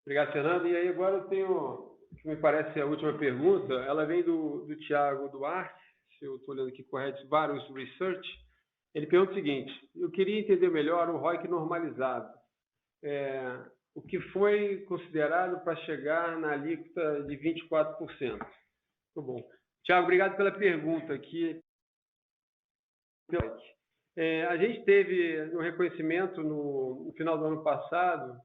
Obrigado, Fernando. E aí agora eu tenho, que me parece a última pergunta, ela vem do Thiago Duarte, se eu estou olhando aqui correto, Varus Research. Ele pergunta o seguinte, eu queria entender melhor o ROIC normalizado. O que foi considerado para chegar na alíquota de 24%. Muito bom. Tiago, obrigado pela pergunta aqui. A gente teve um reconhecimento no final do ano passado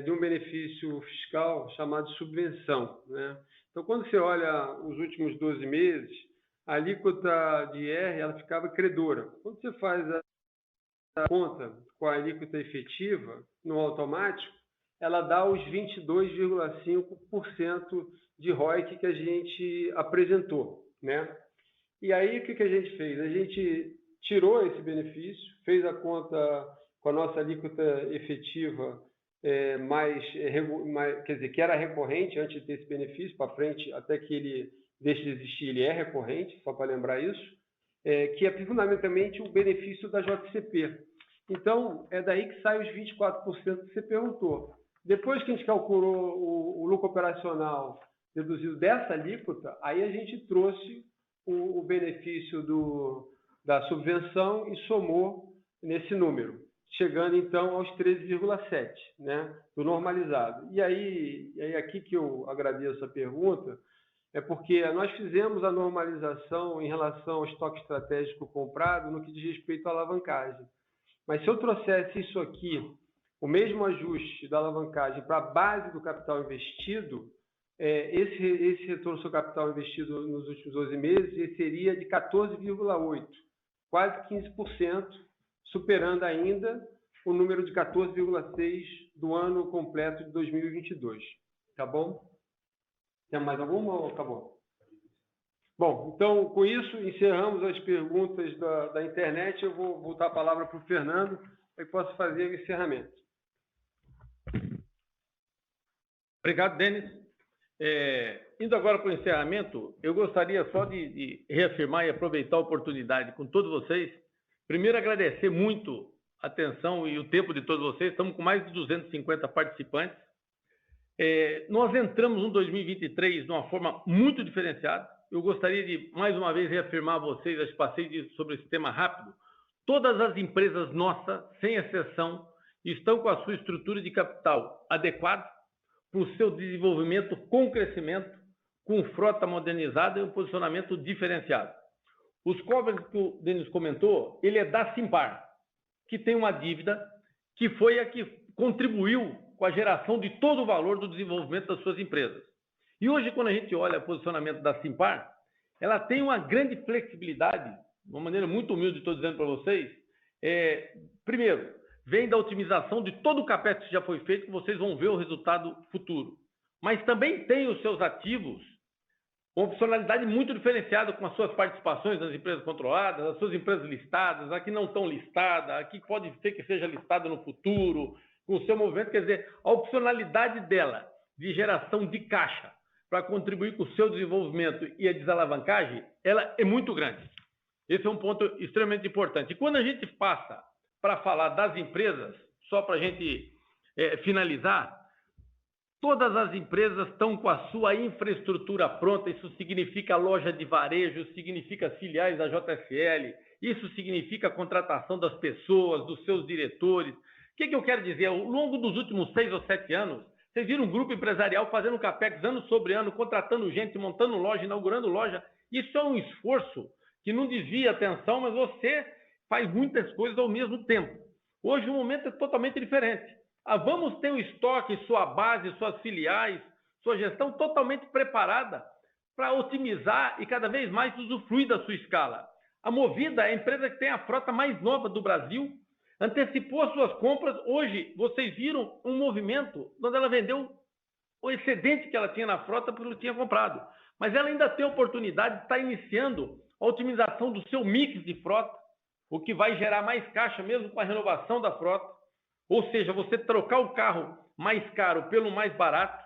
de um benefício fiscal chamado subvenção, né? Então, quando você olha os últimos 12 meses, a alíquota de IR ela ficava credora. Quando você faz a conta com a alíquota efetiva no automático, ela dá os 22,5% de ROIC que a gente apresentou, né? E aí, o que a gente fez? A gente tirou esse benefício, fez a conta com a nossa alíquota efetiva quer dizer, que era recorrente antes de ter esse benefício, para frente, até que ele deixe de existir, ele é recorrente, só para lembrar isso, que é fundamentalmente o benefício da JCP. Então, é daí que sai os 24% que você perguntou. Depois que a gente calculou o lucro operacional deduzido dessa alíquota, aí a gente trouxe o benefício da subvenção e somou nesse número, chegando então aos 13,7%, né, do normalizado. E aí aqui que eu agradeço a pergunta, é porque nós fizemos a normalização em relação ao estoque estratégico comprado no que diz respeito à alavancagem. Mas se eu trouxesse isso aqui, o mesmo ajuste da alavancagem para a base do capital investido, esse retorno sobre o capital investido nos últimos 12 meses seria de 14,8%, quase 15%, superando ainda o número de 14,6% do ano completo de 2022. Tá bom? Tem mais alguma ou acabou? Bom, então, com isso, encerramos as perguntas da internet. Eu vou voltar a palavra para o Fernando, para que possa fazer o encerramento. Obrigado, Denis. Indo agora para o encerramento, eu gostaria só de reafirmar e aproveitar a oportunidade com todos vocês. Primeiro, agradecer muito a atenção e o tempo de todos vocês. Estamos com mais de 250 participantes. Nós entramos no 2023 de uma forma muito diferenciada. eu gostaria de, mais uma vez, reafirmar a vocês, eu passei sobre esse tema rápido, todas as empresas nossas, sem exceção, estão com a sua estrutura de capital adequada para o seu desenvolvimento com crescimento, com frota modernizada e um posicionamento diferenciado. Os covenants que o Denis comentou, ele é da Simpar, que tem uma dívida que foi a que contribuiu com a geração de todo o valor do desenvolvimento das suas empresas. E hoje, quando a gente olha o posicionamento da Simpar, ela tem uma grande flexibilidade, de uma maneira muito humilde, estou dizendo para vocês. Primeiro, vem da otimização de todo o capex que já foi feito, que vocês vão ver o resultado futuro. Mas também tem os seus ativos, uma opcionalidade muito diferenciada com as suas participações nas empresas controladas, as suas empresas listadas, a que não estão listadas, a que pode ser que seja listada no futuro, com o seu movimento. Quer dizer, a opcionalidade dela de geração de caixa para contribuir com o seu desenvolvimento e a desalavancagem, ela é muito grande. Esse é um ponto extremamente importante. E quando a gente passa para falar das empresas, só para a gente finalizar, todas as empresas estão com a sua infraestrutura pronta. Isso significa loja de varejo, significa filiais da JSL, isso significa a contratação das pessoas, dos seus diretores. O que eu quero dizer? Ao longo dos últimos 6 ou 7 anos, vocês viram um grupo empresarial fazendo capex ano sobre ano, contratando gente, montando loja, inaugurando loja. Isso é um esforço que não desvia a atenção, mas você faz muitas coisas ao mesmo tempo. Hoje o momento é totalmente diferente. Vamos ter um estoque, sua base, suas filiais, sua gestão totalmente preparada para otimizar e cada vez mais usufruir da sua escala. A Movida é a empresa que tem a frota mais nova do Brasil, antecipou as suas compras. Hoje, vocês viram um movimento onde ela vendeu o excedente que ela tinha na frota porque não tinha comprado. Mas ela ainda tem a oportunidade de estar iniciando a otimização do seu mix de frota, o que vai gerar mais caixa mesmo com a renovação da frota. Ou seja, você trocar o carro mais caro pelo mais barato.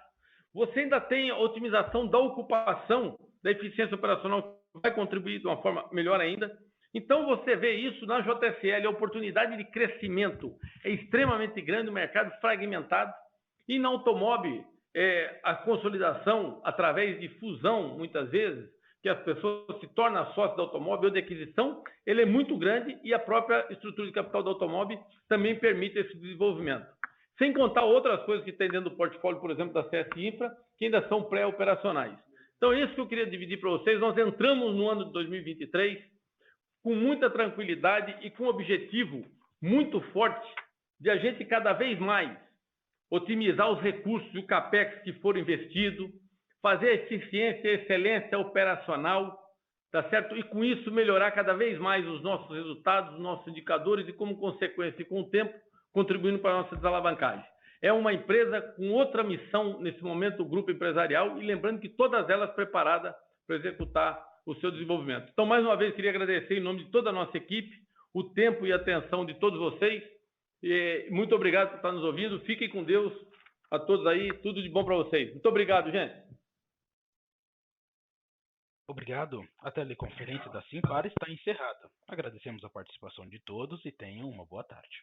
Você ainda tem a otimização da ocupação, da eficiência operacional, que vai contribuir de uma forma melhor ainda. Então, você vê isso na JSL, a oportunidade de crescimento é extremamente grande, o mercado fragmentado. E na Automob, a consolidação através de fusão, muitas vezes, que as pessoas se tornam sócios da Automob ou de aquisição, ele é muito grande e a própria estrutura de capital da Automob também permite esse desenvolvimento. Sem contar outras coisas que tem dentro do portfólio, por exemplo, da CS Infra, que ainda são pré-operacionais. Então, é isso que eu queria dividir para vocês. Nós entramos no ano de 2023 com muita tranquilidade e com um objetivo muito forte de a gente cada vez mais otimizar os recursos e o CAPEX que foram investidos, fazer a eficiência e excelência operacional, tá certo? E com isso melhorar cada vez mais os nossos resultados, os nossos indicadores e, como consequência e com o tempo, contribuindo para a nossa desalavancagem. É uma empresa com outra missão nesse momento, o grupo empresarial, e lembrando que todas elas preparadas para executar o seu desenvolvimento. Então, mais uma vez, queria agradecer em nome de toda a nossa equipe o tempo e a atenção de todos vocês. E muito obrigado por estar nos ouvindo. Fiquem com Deus a todos aí. Tudo de bom para vocês. Muito obrigado, gente. Obrigado. A teleconferência da Simpar está encerrada. Agradecemos a participação de todos e tenham uma boa tarde.